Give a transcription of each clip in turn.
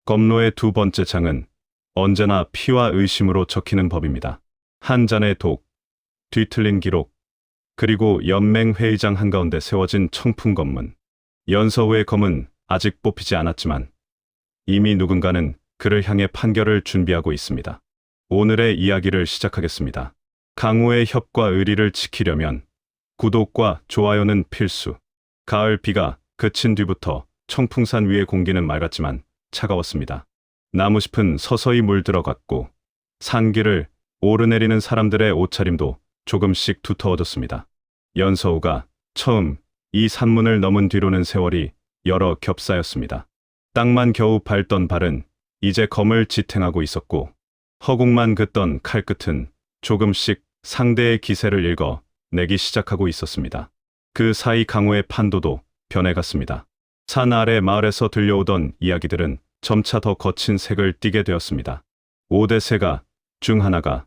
검로의 두 번째 장은 언제나 피와 의심으로 적히는 법입니다. 한 잔의 독, 뒤틀린 기록, 그리고 연맹 회의장 한가운데 세워진 청풍 검문. 연서우의 검은 아직 뽑히지 않았지만 이미 누군가는 그를 향해 판결을 준비하고 있습니다. 오늘의 이야기를 시작하겠습니다. 강호의 협과 의리를 지키려면 구독과 좋아요는 필수. 가을 비가 그친 뒤부터 청풍산 위의 공기는 맑았지만 차가웠습니다. 나무숲은 서서히 물들어갔고 산길을 오르내리는 사람들의 옷차림도 조금씩 두터워졌습니다. 연서우가 처음 이 산문을 넘은 뒤로는 세월이 여러 겹쌓였습니다. 땅만 겨우 밟던 발은 이제 검을 지탱하고 있었고 허공만 긋던 칼끝은 조금씩 상대의 기세를 읽어 내기 시작하고 있었습니다. 그 사이 강호의 판도도 변해갔습니다. 산 아래 마을에서 들려오던 이야기들은 점차 더 거친 색을 띠게 되었습니다. 5대 세가 중 하나가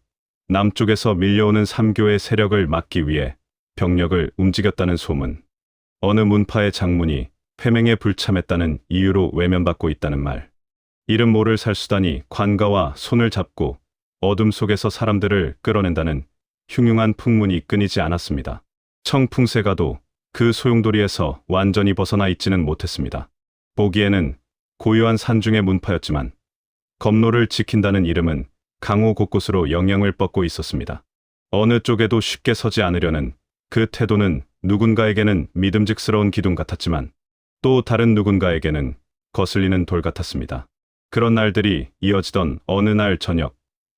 남쪽에서 밀려오는 삼교의 세력을 막기 위해 병력을 움직였다는 소문, 어느 문파의 장문이 회맹에 불참했다는 이유로 외면받고 있다는 말, 이름 모를 살수단이 관가와 손을 잡고 어둠 속에서 사람들을 끌어낸다는 흉흉한 풍문이 끊이지 않았습니다. 청풍세가도 그 소용돌이에서 완전히 벗어나 있지는 못했습니다. 보기에는 고요한 산중의 문파였지만 검로를 지킨다는 이름은 강호 곳곳으로 영향을 뻗고 있었습니다. 어느 쪽에도 쉽게 서지 않으려는 그 태도는 누군가에게는 믿음직스러운 기둥 같았지만 또 다른 누군가에게는 거슬리는 돌 같았습니다. 그런 날들이 이어지던 어느 날 저녁,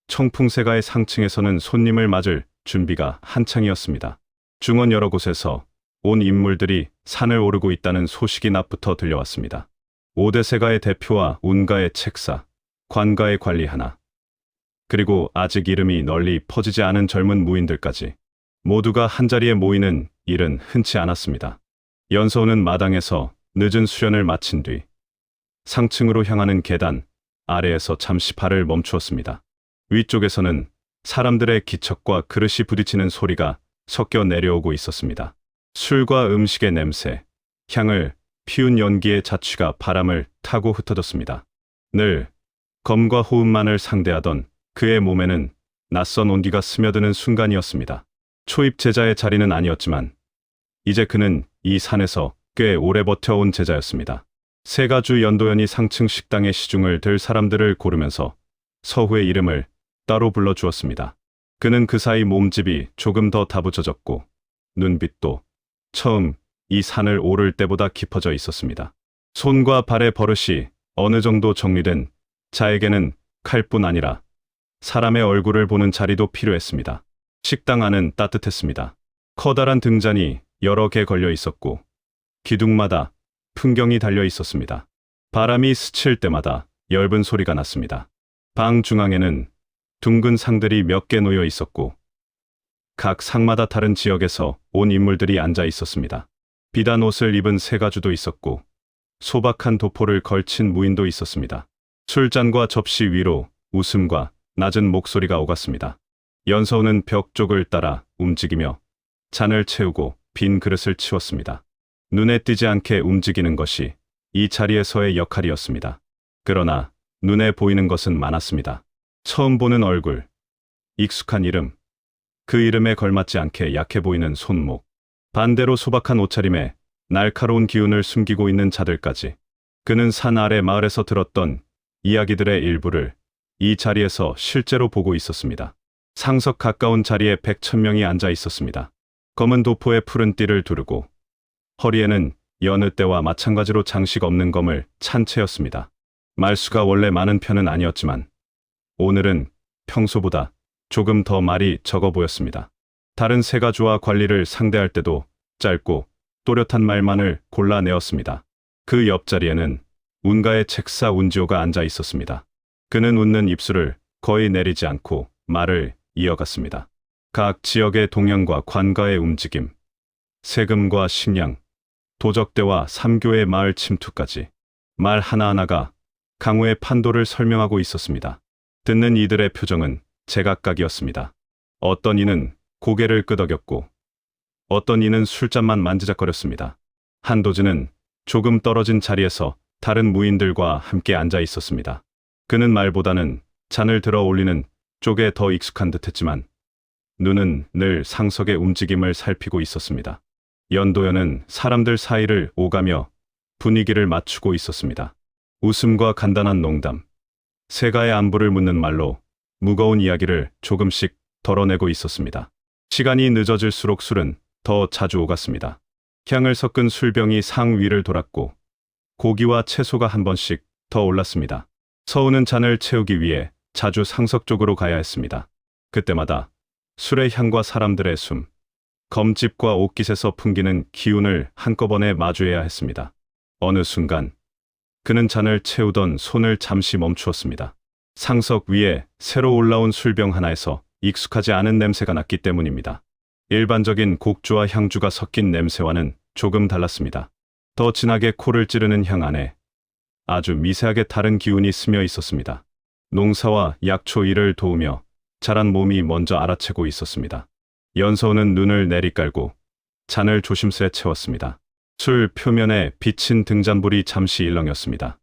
청풍세가의 상층에서는 손님을 맞을 준비가 한창이었습니다. 중원 여러 곳에서 온 인물들이 산을 오르고 있다는 소식이 낮부터 들려왔습니다. 5대 세가의 대표와 운가의 책사, 관가의 관리 하나, 그리고 아직 이름이 널리 퍼지지 않은 젊은 무인들까지 모두가 한자리에 모이는 일은 흔치 않았습니다. 연서우는 마당에서 늦은 수련을 마친 뒤 상층으로 향하는 계단 아래에서 잠시 발을 멈추었습니다. 위쪽에서는 사람들의 기척과 그릇이 부딪히는 소리가 섞여 내려오고 있었습니다. 술과 음식의 냄새, 향을 피운 연기의 자취가 바람을 타고 흩어졌습니다. 늘 검과 호흡만을 상대하던 그의 몸에는 낯선 온기가 스며드는 순간이었습니다. 초입 제자의 자리는 아니었지만 이제 그는 이 산에서 꽤 오래 버텨온 제자였습니다. 세가주 연도연이 상층 식당의 시중을 들 사람들을 고르면서 서후의 이름을 따로 불러주었습니다. 그는 그 사이 몸집이 조금 더 다부져졌고 눈빛도 처음 이 산을 오를 때보다 깊어져 있었습니다. 손과 발의 버릇이 어느 정도 정리된 자에게는 칼뿐 아니라 사람의 얼굴을 보는 자리도 필요했습니다. 식당 안은 따뜻했습니다. 커다란 등잔이 여러 개 걸려 있었고 기둥마다 풍경이 달려 있었습니다. 바람이 스칠 때마다 엷은 소리가 났습니다. 방 중앙에는 둥근 상들이 몇 개 놓여 있었고 각 상마다 다른 지역에서 온 인물들이 앉아 있었습니다. 비단 옷을 입은 세가주도 있었고 소박한 도포를 걸친 무인도 있었습니다. 술잔과 접시 위로 웃음과 낮은 목소리가 오갔습니다. 연서우는 벽 쪽을 따라 움직이며 잔을 채우고 빈 그릇을 치웠습니다. 눈에 띄지 않게 움직이는 것이 이 자리에서의 역할이었습니다. 그러나 눈에 보이는 것은 많았습니다. 처음 보는 얼굴, 익숙한 이름, 그 이름에 걸맞지 않게 약해 보이는 손목, 반대로 소박한 옷차림에 날카로운 기운을 숨기고 있는 자들까지. 그는 산 아래 마을에서 들었던 이야기들의 일부를 이 자리에서 실제로 보고 있었습니다. 상석 가까운 자리에 100,000명이 앉아 있었습니다. 검은 도포에 푸른 띠를 두르고 허리에는 여느 때와 마찬가지로 장식 없는 검을 찬 채였습니다. 말수가 원래 많은 편은 아니었지만 오늘은 평소보다 조금 더 말이 적어 보였습니다. 다른 세가주와 관리를 상대할 때도 짧고 또렷한 말만을 골라내었습니다. 그 옆자리에는 운가의 책사 운지호가 앉아 있었습니다. 그는 웃는 입술을 거의 내리지 않고 말을 이어갔습니다. 각 지역의 동향과 관가의 움직임, 세금과 식량, 도적대와 삼교의 마을 침투까지 말 하나하나가 강호의 판도를 설명하고 있었습니다. 듣는 이들의 표정은 제각각이었습니다. 어떤 이는 고개를 끄덕였고 어떤 이는 술잔만 만지작거렸습니다. 한도진은 조금 떨어진 자리에서 다른 무인들과 함께 앉아 있었습니다. 그는 말보다는 잔을 들어 올리는 쪽에 더 익숙한 듯했지만 눈은 늘 상석의 움직임을 살피고 있었습니다. 연도현은 사람들 사이를 오가며 분위기를 맞추고 있었습니다. 웃음과 간단한 농담, 세가의 안부를 묻는 말로 무거운 이야기를 조금씩 덜어내고 있었습니다. 시간이 늦어질수록 술은 더 자주 오갔습니다. 향을 섞은 술병이 상 위를 돌았고 고기와 채소가 한 번씩 더 올랐습니다. 서우는 잔을 채우기 위해 자주 상석 쪽으로 가야 했습니다. 그때마다 술의 향과 사람들의 숨, 검집과 옷깃에서 풍기는 기운을 한꺼번에 마주해야 했습니다. 어느 순간 그는 잔을 채우던 손을 잠시 멈추었습니다. 상석 위에 새로 올라온 술병 하나에서 익숙하지 않은 냄새가 났기 때문입니다. 일반적인 곡주와 향주가 섞인 냄새와는 조금 달랐습니다. 더 진하게 코를 찌르는 향 안에 아주 미세하게 다른 기운이 스며 있었습니다. 농사와 약초 일을 도우며 자란 몸이 먼저 알아채고 있었습니다. 연서우는 눈을 내리깔고 잔을 조심스레 채웠습니다. 술 표면에 비친 등잔불이 잠시 일렁였습니다.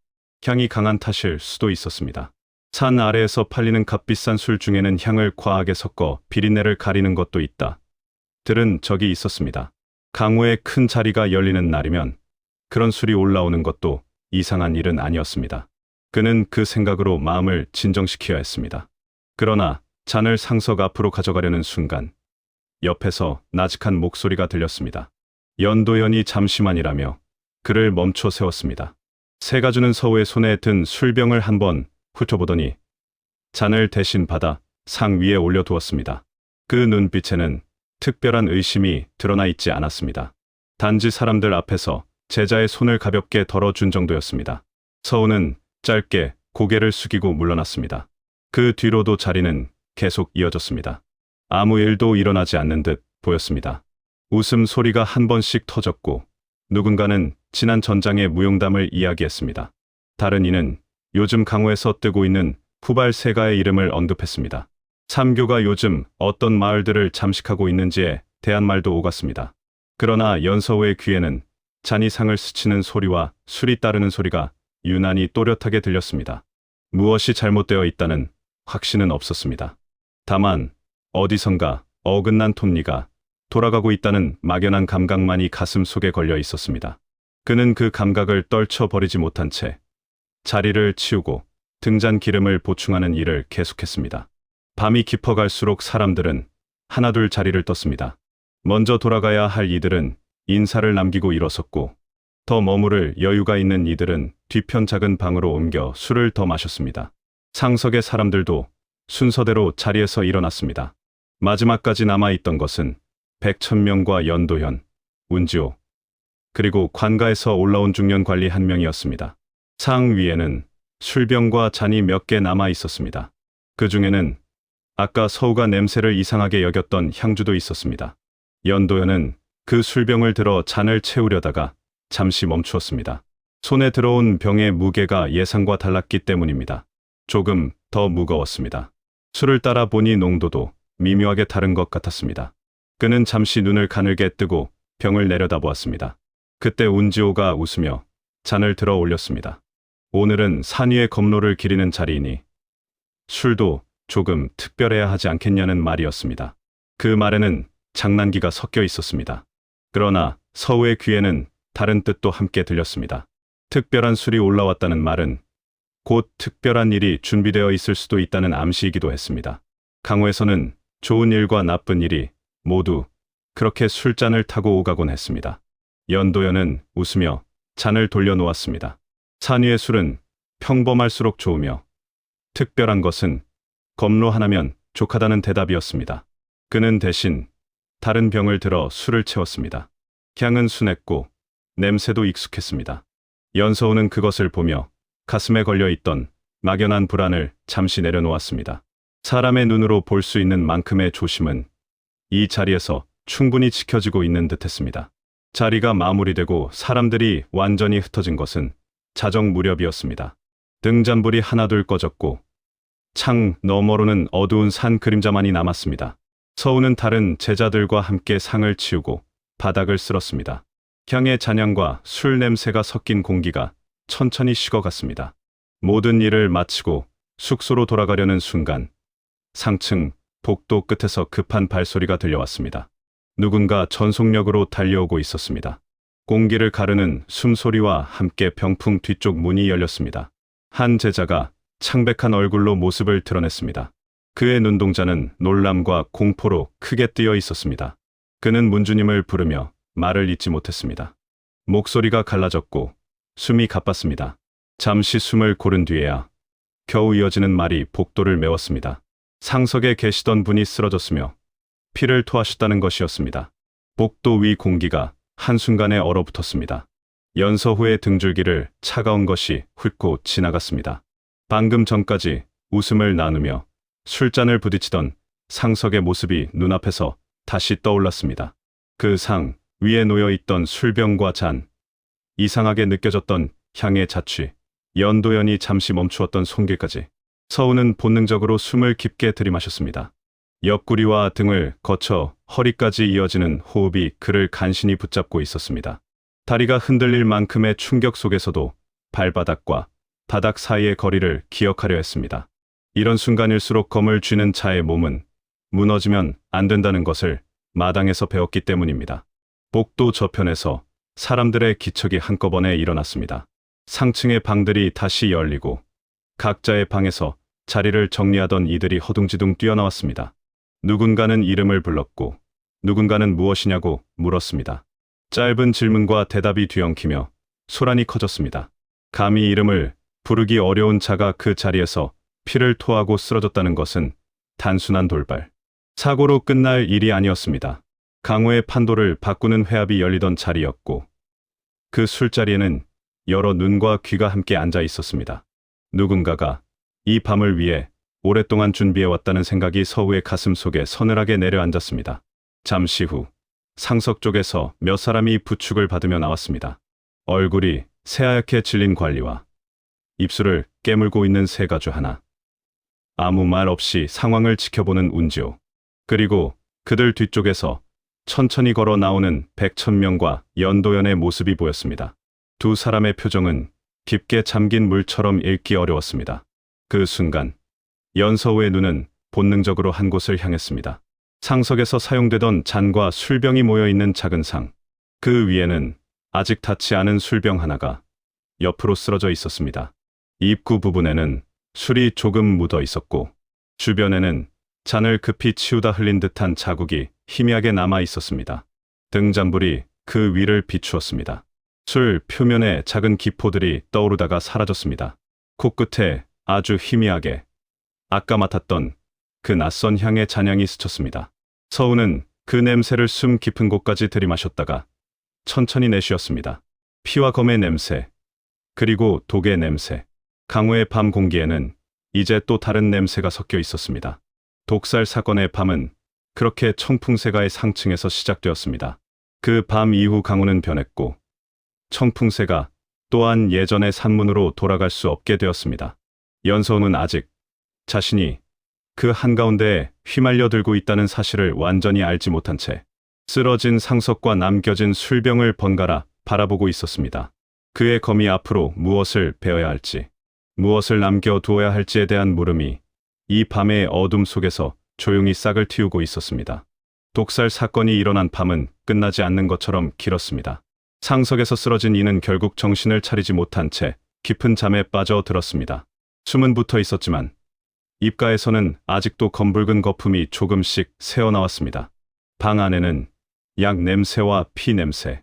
향이 강한 탓일 수도 있었습니다. 산 아래에서 팔리는 값비싼 술 중에는 향을 과하게 섞어 비린내를 가리는 것도 있다. 들은 적이 있었습니다. 강호의 큰 자리가 열리는 날이면 그런 술이 올라오는 것도 이상한 일은 아니었습니다. 그는 그 생각으로 마음을 진정시켜야 했습니다. 그러나 잔을 상석 앞으로 가져가려는 순간 옆에서 나직한 목소리가 들렸습니다. 연도현이 잠시만이라며 그를 멈춰 세웠습니다. 새가 주는 서우의 손에 든 술병을 한번 훑어보더니 잔을 대신 받아 상 위에 올려두었습니다. 그 눈빛에는 특별한 의심이 드러나 있지 않았습니다. 단지 사람들 앞에서 제자의 손을 가볍게 덜어준 정도였습니다. 서우는 짧게 고개를 숙이고 물러났습니다. 그 뒤로도 자리는 계속 이어졌습니다. 아무 일도 일어나지 않는 듯 보였습니다. 웃음 소리가 한 번씩 터졌고 누군가는 지난 전장의 무용담을 이야기했습니다. 다른 이는 요즘 강호에서 뜨고 있는 후발 세가의 이름을 언급했습니다. 삼교가 요즘 어떤 마을들을 잠식하고 있는지에 대한 말도 오갔습니다. 그러나 연서우의 귀에는 잔이 상을 스치는 소리와 술이 따르는 소리가 유난히 또렷하게 들렸습니다. 무엇이 잘못되어 있다는 확신은 없었습니다. 다만 어디선가 어긋난 톱니가 돌아가고 있다는 막연한 감각만이 가슴 속에 걸려 있었습니다. 그는 그 감각을 떨쳐버리지 못한 채 자리를 치우고 등잔 기름을 보충하는 일을 계속했습니다. 밤이 깊어갈수록 사람들은 하나둘 자리를 떴습니다. 먼저 돌아가야 할 이들은 인사를 남기고 일어섰고 더 머무를 여유가 있는 이들은 뒤편 작은 방으로 옮겨 술을 더 마셨습니다. 상석의 사람들도 순서대로 자리에서 일어났습니다. 마지막까지 남아있던 것은 백천명과 연도현, 운지호, 그리고 관가에서 올라온 중년 관리 한 명이었습니다. 상 위에는 술병과 잔이 몇 개 남아 있었습니다. 그 중에는 아까 서우가 냄새를 이상하게 여겼던 향주도 있었습니다. 연도현은 그 술병을 들어 잔을 채우려다가 잠시 멈추었습니다. 손에 들어온 병의 무게가 예상과 달랐기 때문입니다. 조금 더 무거웠습니다. 술을 따라 보니 농도도 미묘하게 다른 것 같았습니다. 그는 잠시 눈을 가늘게 뜨고 병을 내려다보았습니다. 그때 운지호가 웃으며 잔을 들어 올렸습니다. 오늘은 산 위의 검로를 기리는 자리이니 술도 조금 특별해야 하지 않겠냐는 말이었습니다. 그 말에는 장난기가 섞여 있었습니다. 그러나 서우의 귀에는 다른 뜻도 함께 들렸습니다. 특별한 술이 올라왔다는 말은 곧 특별한 일이 준비되어 있을 수도 있다는 암시이기도 했습니다. 강호에서는 좋은 일과 나쁜 일이 모두 그렇게 술잔을 타고 오가곤 했습니다. 연도현은 웃으며 잔을 돌려놓았습니다. 산 위의 술은 평범할수록 좋으며 특별한 것은 검로 하나면 족하다는 대답이었습니다. 그는 대신 다른 병을 들어 술을 채웠습니다. 향은 순했고 냄새도 익숙했습니다. 연서우는 그것을 보며 가슴에 걸려있던 막연한 불안을 잠시 내려놓았습니다. 사람의 눈으로 볼 수 있는 만큼의 조심은 이 자리에서 충분히 지켜지고 있는 듯했습니다. 자리가 마무리되고 사람들이 완전히 흩어진 것은 자정 무렵이었습니다. 등잔불이 하나둘 꺼졌고 창 너머로는 어두운 산 그림자만이 남았습니다. 서우는 다른 제자들과 함께 상을 치우고 바닥을 쓸었습니다. 향의 잔향과 술 냄새가 섞인 공기가 천천히 식어갔습니다. 모든 일을 마치고 숙소로 돌아가려는 순간 상층 복도 끝에서 급한 발소리가 들려왔습니다. 누군가 전속력으로 달려오고 있었습니다. 공기를 가르는 숨소리와 함께 병풍 뒤쪽 문이 열렸습니다. 한 제자가 창백한 얼굴로 모습을 드러냈습니다. 그의 눈동자는 놀람과 공포로 크게 뜨여 있었습니다. 그는 문주님을 부르며 말을 잇지 못했습니다. 목소리가 갈라졌고 숨이 가빴습니다. 잠시 숨을 고른 뒤에야 겨우 이어지는 말이 복도를 메웠습니다. 상석에 계시던 분이 쓰러졌으며 피를 토하셨다는 것이었습니다. 복도 위 공기가 한순간에 얼어붙었습니다. 연서후의 등줄기를 차가운 것이 훑고 지나갔습니다. 방금 전까지 웃음을 나누며 술잔을 부딪히던 상석의 모습이 눈앞에서 다시 떠올랐습니다. 그 상 위에 놓여있던 술병과 잔, 이상하게 느껴졌던 향의 자취, 연도연이 잠시 멈추었던 손길까지. 서우는 본능적으로 숨을 깊게 들이마셨습니다. 옆구리와 등을 거쳐 허리까지 이어지는 호흡이 그를 간신히 붙잡고 있었습니다. 다리가 흔들릴 만큼의 충격 속에서도 발바닥과 바닥 사이의 거리를 기억하려 했습니다. 이런 순간일수록 검을 쥐는 자의 몸은 무너지면 안 된다는 것을 마당에서 배웠기 때문입니다. 복도 저편에서 사람들의 기척이 한꺼번에 일어났습니다. 상층의 방들이 다시 열리고 각자의 방에서 자리를 정리하던 이들이 허둥지둥 뛰어나왔습니다. 누군가는 이름을 불렀고 누군가는 무엇이냐고 물었습니다. 짧은 질문과 대답이 뒤엉키며 소란이 커졌습니다. 감히 이름을 부르기 어려운 자가 그 자리에서 피를 토하고 쓰러졌다는 것은 단순한 돌발, 사고로 끝날 일이 아니었습니다. 강호의 판도를 바꾸는 회합이 열리던 자리였고 그 술자리에는 여러 눈과 귀가 함께 앉아 있었습니다. 누군가가 이 밤을 위해 오랫동안 준비해왔다는 생각이 서우의 가슴 속에 서늘하게 내려앉았습니다. 잠시 후 상석 쪽에서 몇 사람이 부축을 받으며 나왔습니다. 얼굴이 새하얗게 질린 관리와 입술을 깨물고 있는 세가주 하나. 아무 말 없이 상황을 지켜보는 운지호. 그리고 그들 뒤쪽에서 천천히 걸어 나오는 백천명과 연도연의 모습이 보였습니다. 두 사람의 표정은 깊게 잠긴 물처럼 읽기 어려웠습니다. 그 순간 연서우의 눈은 본능적으로 한 곳을 향했습니다. 상석에서 사용되던 잔과 술병이 모여있는 작은 상. 그 위에는 아직 닿지 않은 술병 하나가 옆으로 쓰러져 있었습니다. 입구 부분에는 술이 조금 묻어 있었고 주변에는 잔을 급히 치우다 흘린 듯한 자국이 희미하게 남아 있었습니다. 등잔불이 그 위를 비추었습니다. 술 표면에 작은 기포들이 떠오르다가 사라졌습니다. 코끝에 아주 희미하게 아까 맡았던 그 낯선 향의 잔향이 스쳤습니다. 서우는 그 냄새를 숨 깊은 곳까지 들이마셨다가 천천히 내쉬었습니다. 피와 검의 냄새, 그리고 독의 냄새. 강호의 밤 공기에는 이제 또 다른 냄새가 섞여 있었습니다. 독살 사건의 밤은 그렇게 청풍세가의 상층에서 시작되었습니다. 그 밤 이후 강호는 변했고 청풍세가 또한 예전의 산문으로 돌아갈 수 없게 되었습니다. 연서우는 아직 자신이 그 한가운데에 휘말려 들고 있다는 사실을 완전히 알지 못한 채 쓰러진 상석과 남겨진 술병을 번갈아 바라보고 있었습니다. 그의 검이 앞으로 무엇을 베어야 할지, 무엇을 남겨두어야 할지에 대한 물음이 이 밤의 어둠 속에서 조용히 싹을 틔우고 있었습니다. 독살 사건이 일어난 밤은 끝나지 않는 것처럼 길었습니다. 상석에서 쓰러진 이는 결국 정신을 차리지 못한 채 깊은 잠에 빠져들었습니다. 숨은 붙어 있었지만 입가에서는 아직도 검붉은 거품이 조금씩 새어나왔습니다. 방 안에는 약 냄새와 피 냄새,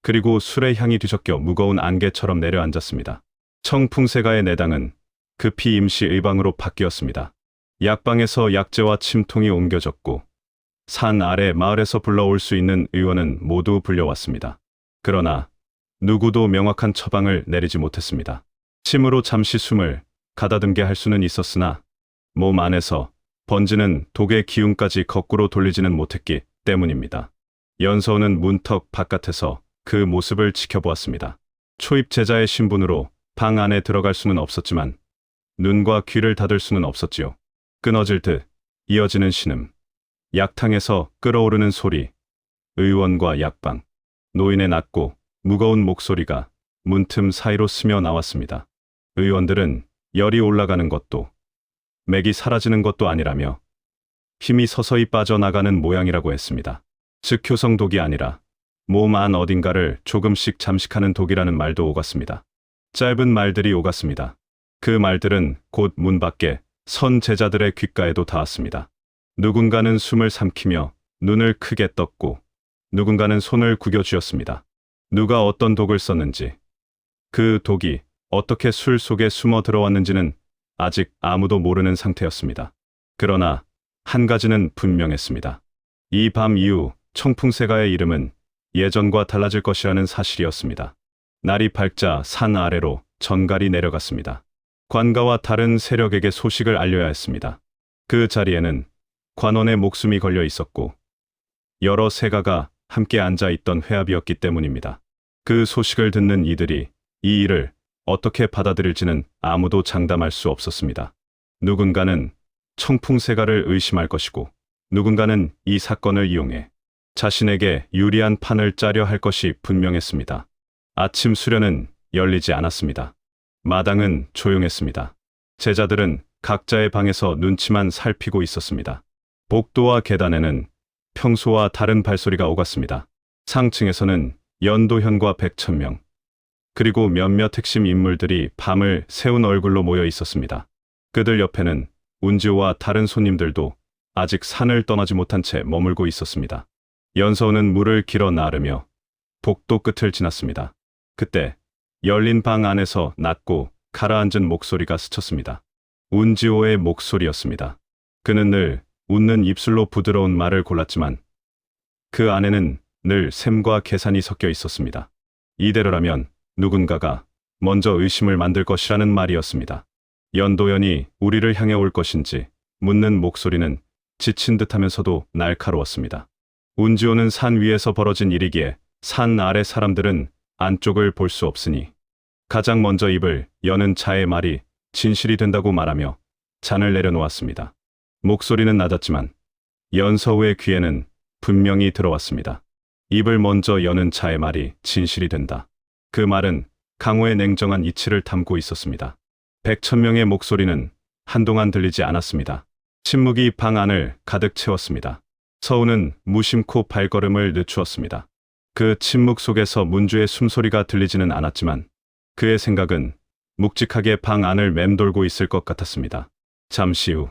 그리고 술의 향이 뒤섞여 무거운 안개처럼 내려앉았습니다. 청풍세가의 내당은 급히 임시 의방으로 바뀌었습니다. 약방에서 약재와 침통이 옮겨졌고 산 아래 마을에서 불러올 수 있는 의원은 모두 불려왔습니다. 그러나 누구도 명확한 처방을 내리지 못했습니다. 침으로 잠시 숨을 가다듬게 할 수는 있었으나 몸 안에서 번지는 독의 기운까지 거꾸로 돌리지는 못했기 때문입니다. 연서우는 문턱 바깥에서 그 모습을 지켜보았습니다. 초입 제자의 신분으로 방 안에 들어갈 수는 없었지만 눈과 귀를 닫을 수는 없었지요. 끊어질 듯 이어지는 신음, 약탕에서 끓어오르는 소리, 의원과 약방, 노인의 낮고 무거운 목소리가 문틈 사이로 스며 나왔습니다. 의원들은 열이 올라가는 것도 맥이 사라지는 것도 아니라며 힘이 서서히 빠져나가는 모양이라고 했습니다. 즉 효성독이 아니라 몸 안 어딘가를 조금씩 잠식하는 독이라는 말도 오갔습니다. 짧은 말들이 오갔습니다. 그 말들은 곧 문 밖에 선 제자들의 귓가에도 닿았습니다. 누군가는 숨을 삼키며 눈을 크게 떴고 누군가는 손을 구겨 쥐었습니다. 누가 어떤 독을 썼는지, 그 독이 어떻게 술 속에 숨어 들어왔는지는 아직 아무도 모르는 상태였습니다. 그러나 한 가지는 분명했습니다. 이 밤 이후 청풍세가의 이름은 예전과 달라질 것이라는 사실이었습니다. 날이 밝자 산 아래로 전갈이 내려갔습니다. 관가와 다른 세력에게 소식을 알려야 했습니다. 그 자리에는 관원의 목숨이 걸려 있었고 여러 세가가 함께 앉아 있던 회합이었기 때문입니다. 그 소식을 듣는 이들이 이 일을 어떻게 받아들일지는 아무도 장담할 수 없었습니다. 누군가는 청풍세가를 의심할 것이고 누군가는 이 사건을 이용해 자신에게 유리한 판을 짜려 할 것이 분명했습니다. 아침 수련은 열리지 않았습니다. 마당은 조용했습니다. 제자들은 각자의 방에서 눈치만 살피고 있었습니다. 복도와 계단에는 평소와 다른 발소리가 오갔습니다. 상층에서는 연도현과 백천명, 그리고 몇몇 핵심 인물들이 밤을 새운 얼굴로 모여 있었습니다. 그들 옆에는 운지호와 다른 손님들도 아직 산을 떠나지 못한 채 머물고 있었습니다. 연서우는 물을 길어 나르며 복도 끝을 지났습니다. 그때 열린 방 안에서 낮고 가라앉은 목소리가 스쳤습니다. 운지호의 목소리였습니다. 그는 늘 웃는 입술로 부드러운 말을 골랐지만 그 안에는 늘 셈과 계산이 섞여 있었습니다. 이대로라면 누군가가 먼저 의심을 만들 것이라는 말이었습니다. 연도연이 우리를 향해 올 것인지 묻는 목소리는 지친 듯하면서도 날카로웠습니다. 운지호는 산 위에서 벌어진 일이기에 산 아래 사람들은 안쪽을 볼 수 없으니 가장 먼저 입을 여는 자의 말이 진실이 된다고 말하며 잔을 내려놓았습니다. 목소리는 낮았지만 연서우의 귀에는 분명히 들어왔습니다. 입을 먼저 여는 자의 말이 진실이 된다. 그 말은 강호의 냉정한 이치를 담고 있었습니다. 백천명의 목소리는 한동안 들리지 않았습니다. 침묵이 방 안을 가득 채웠습니다. 서우는 무심코 발걸음을 늦추었습니다. 그 침묵 속에서 문주의 숨소리가 들리지는 않았지만 그의 생각은 묵직하게 방 안을 맴돌고 있을 것 같았습니다. 잠시 후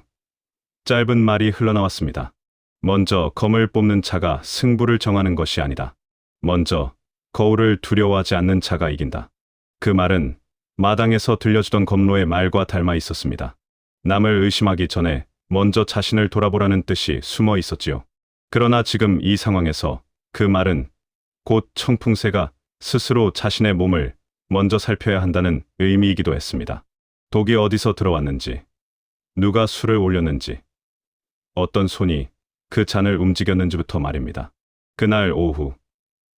짧은 말이 흘러나왔습니다. 먼저 검을 뽑는 자가 승부를 정하는 것이 아니다. 먼저 거울을 두려워하지 않는 자가 이긴다. 그 말은 마당에서 들려주던 검로의 말과 닮아 있었습니다. 남을 의심하기 전에 먼저 자신을 돌아보라는 뜻이 숨어 있었지요. 그러나 지금 이 상황에서 그 말은 곧 청풍새가 스스로 자신의 몸을 먼저 살펴야 한다는 의미이기도 했습니다. 독이 어디서 들어왔는지, 누가 술을 올렸는지, 어떤 손이 그 잔을 움직였는지부터 말입니다. 그날 오후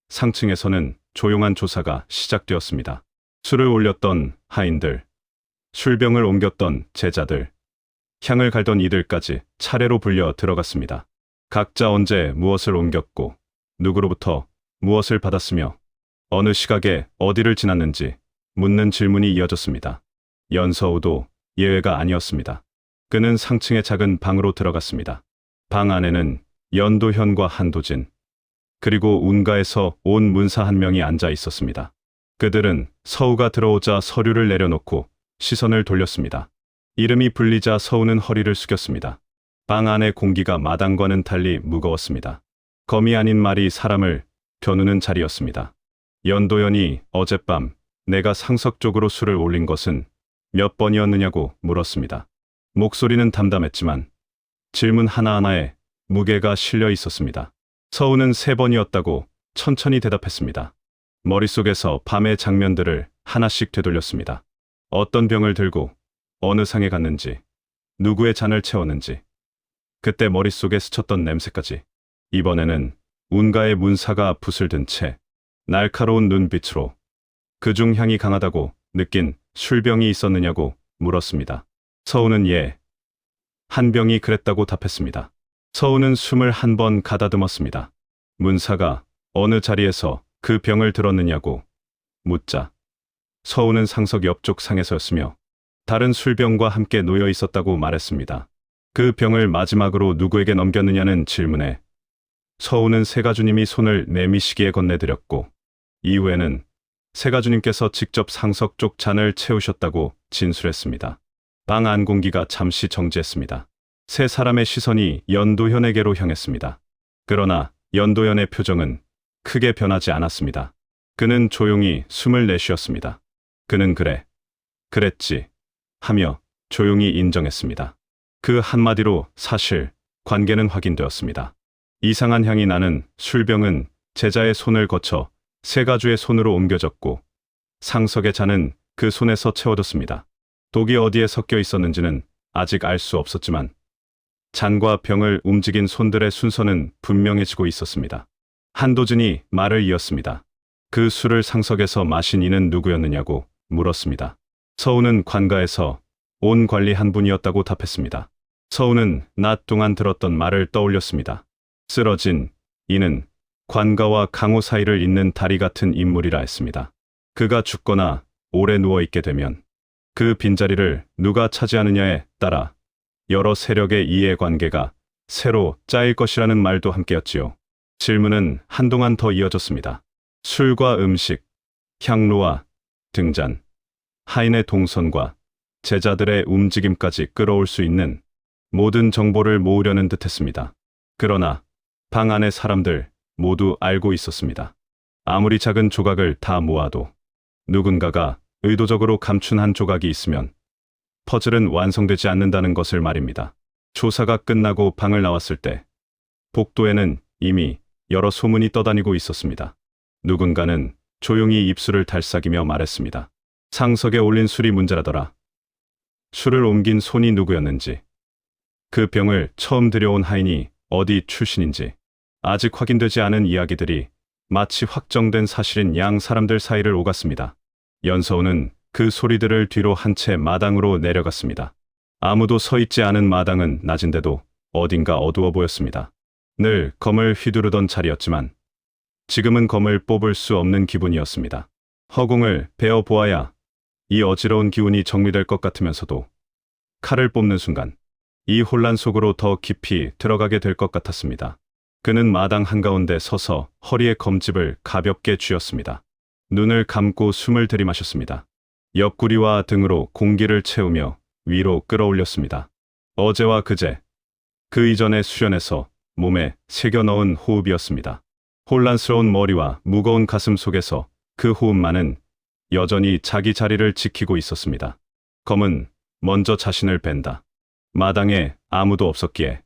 상층에서는 조용한 조사가 시작되었습니다. 술을 올렸던 하인들, 술병을 옮겼던 제자들, 향을 갈던 이들까지 차례로 불려 들어갔습니다. 각자 언제 무엇을 옮겼고 누구로부터 무엇을 받았으며 어느 시각에 어디를 지났는지 묻는 질문이 이어졌습니다. 연서우도 예외가 아니었습니다. 그는 상층의 작은 방으로 들어갔습니다. 방 안에는 연도현과 한도진, 그리고 운가에서 온 문사 한 명이 앉아 있었습니다. 그들은 서우가 들어오자 서류를 내려놓고 시선을 돌렸습니다. 이름이 불리자 서우는 허리를 숙였습니다. 방 안의 공기가 마당과는 달리 무거웠습니다. 검이 아닌 말이 사람을 겨누는 자리였습니다. 연도현이 어젯밤 내가 상석 쪽으로 술을 올린 것은 몇 번이었느냐고 물었습니다. 목소리는 담담했지만 질문 하나하나에 무게가 실려 있었습니다. 서우는 3번이었다고 천천히 대답했습니다. 머릿속에서 밤의 장면들을 하나씩 되돌렸습니다. 어떤 병을 들고 어느 상에 갔는지, 누구의 잔을 채웠는지, 그때 머릿속에 스쳤던 냄새까지. 이번에는 운가의 문사가 붓을 든 채 날카로운 눈빛으로 그중 향이 강하다고 느낀 술병이 있었느냐고 물었습니다. 서우는 예, 한 병이 그랬다고 답했습니다. 서우는 숨을 한 번 가다듬었습니다. 문사가 어느 자리에서 그 병을 들었느냐고 묻자 서우는 상석 옆쪽 상에서였으며 다른 술병과 함께 놓여 있었다고 말했습니다. 그 병을 마지막으로 누구에게 넘겼느냐는 질문에 서우는 세가주님이 손을 내미시기에 건네드렸고 이후에는 세가주님께서 직접 상석 쪽 잔을 채우셨다고 진술했습니다. 방 안 공기가 잠시 정지했습니다. 세 사람의 시선이 연도현에게로 향했습니다. 그러나 연도현의 표정은 크게 변하지 않았습니다. 그는 조용히 숨을 내쉬었습니다. 그는 그랬지 하며 조용히 인정했습니다. 그 한마디로 사실 관계는 확인되었습니다. 이상한 향이 나는 술병은 제자의 손을 거쳐 세가주의 손으로 옮겨졌고 상석의 잔은 그 손에서 채워졌습니다. 독이 어디에 섞여 있었는지는 아직 알 수 없었지만 잔과 병을 움직인 손들의 순서는 분명해지고 있었습니다. 한도진이 말을 이었습니다. 그 술을 상석에서 마신 이는 누구였느냐고 물었습니다. 서우는 관가에서 온 관리 한 분이었다고 답했습니다. 서우는 낮 동안 들었던 말을 떠올렸습니다. 쓰러진 이는 관가와 강호 사이를 잇는 다리 같은 인물이라 했습니다. 그가 죽거나 오래 누워있게 되면 그 빈자리를 누가 차지하느냐에 따라 여러 세력의 이해관계가 새로 짜일 것이라는 말도 함께였지요. 질문은 한동안 더 이어졌습니다. 술과 음식, 향로와 등잔, 하인의 동선과 제자들의 움직임까지 끌어올 수 있는 모든 정보를 모으려는 듯했습니다. 그러나 방 안의 사람들 모두 알고 있었습니다. 아무리 작은 조각을 다 모아도 누군가가 의도적으로 감춘 한 조각이 있으면 퍼즐은 완성되지 않는다는 것을 말입니다. 조사가 끝나고 방을 나왔을 때 복도에는 이미 여러 소문이 떠다니고 있었습니다. 누군가는 조용히 입술을 달싹이며 말했습니다. 상석에 올린 술이 문제라더라. 술을 옮긴 손이 누구였는지, 그 병을 처음 들여온 하인이 어디 출신인지, 아직 확인되지 않은 이야기들이 마치 확정된 사실인 양 사람들 사이를 오갔습니다. 연서우는 그 소리들을 뒤로 한 채 마당으로 내려갔습니다. 아무도 서 있지 않은 마당은 낮인데도 어딘가 어두워 보였습니다. 늘 검을 휘두르던 자리였지만 지금은 검을 뽑을 수 없는 기분이었습니다. 허공을 베어 보아야 이 어지러운 기운이 정리될 것 같으면서도 칼을 뽑는 순간 이 혼란 속으로 더 깊이 들어가게 될 것 같았습니다. 그는 마당 한가운데 서서 허리에 검집을 가볍게 쥐었습니다. 눈을 감고 숨을 들이마셨습니다. 옆구리와 등으로 공기를 채우며 위로 끌어올렸습니다. 어제와 그제, 그 이전의 수련에서 몸에 새겨 넣은 호흡이었습니다. 혼란스러운 머리와 무거운 가슴 속에서 그 호흡만은 여전히 자기 자리를 지키고 있었습니다. 검은 먼저 자신을 벤다. 마당에 아무도 없었기에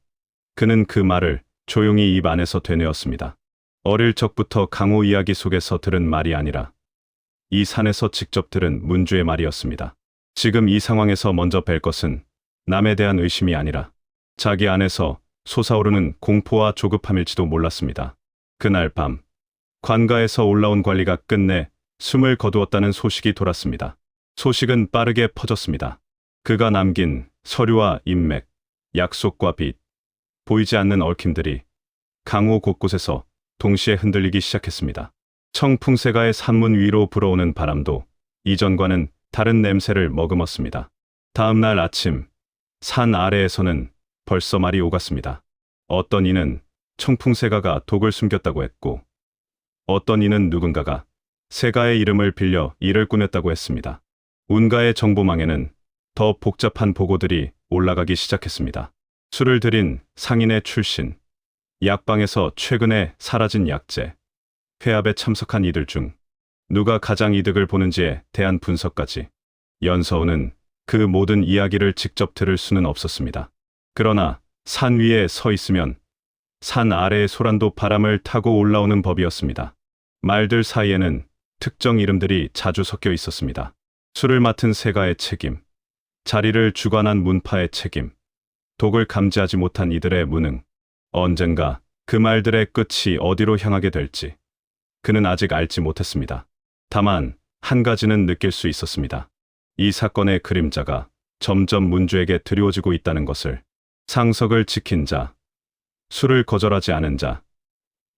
그는 그 말을 조용히 입 안에서 되뇌었습니다. 어릴 적부터 강호 이야기 속에서 들은 말이 아니라 이 산에서 직접 들은 문주의 말이었습니다. 지금 이 상황에서 먼저 뵐 것은 남에 대한 의심이 아니라 자기 안에서 솟아오르는 공포와 조급함일지도 몰랐습니다. 그날 밤 관가에서 올라온 관리가 끝내 숨을 거두었다는 소식이 돌았습니다. 소식은 빠르게 퍼졌습니다. 그가 남긴 서류와 인맥, 약속과 빚, 보이지 않는 얽힘들이 강호 곳곳에서 동시에 흔들리기 시작했습니다. 청풍새가의 산문 위로 불어오는 바람도 이전과는 다른 냄새를 머금었습니다. 다음 날 아침, 산 아래에서는 벌써 말이 오갔습니다. 어떤 이는 청풍새가가 독을 숨겼다고 했고, 어떤 이는 누군가가 새가의 이름을 빌려 일을 꾸몄다고 했습니다. 운가의 정보망에는 더 복잡한 보고들이 올라가기 시작했습니다. 술을 들인 상인의 출신, 약방에서 최근에 사라진 약재, 회합에 참석한 이들 중 누가 가장 이득을 보는지에 대한 분석까지. 연서우는 그 모든 이야기를 직접 들을 수는 없었습니다. 그러나 산 위에 서 있으면 산 아래의 소란도 바람을 타고 올라오는 법이었습니다. 말들 사이에는 특정 이름들이 자주 섞여 있었습니다. 술을 맡은 세가의 책임, 자리를 주관한 문파의 책임, 독을 감지하지 못한 이들의 무능. 언젠가 그 말들의 끝이 어디로 향하게 될지 그는 아직 알지 못했습니다. 다만 한 가지는 느낄 수 있었습니다. 이 사건의 그림자가 점점 문주에게 드리워지고 있다는 것을. 상석을 지킨 자, 술을 거절하지 않은 자,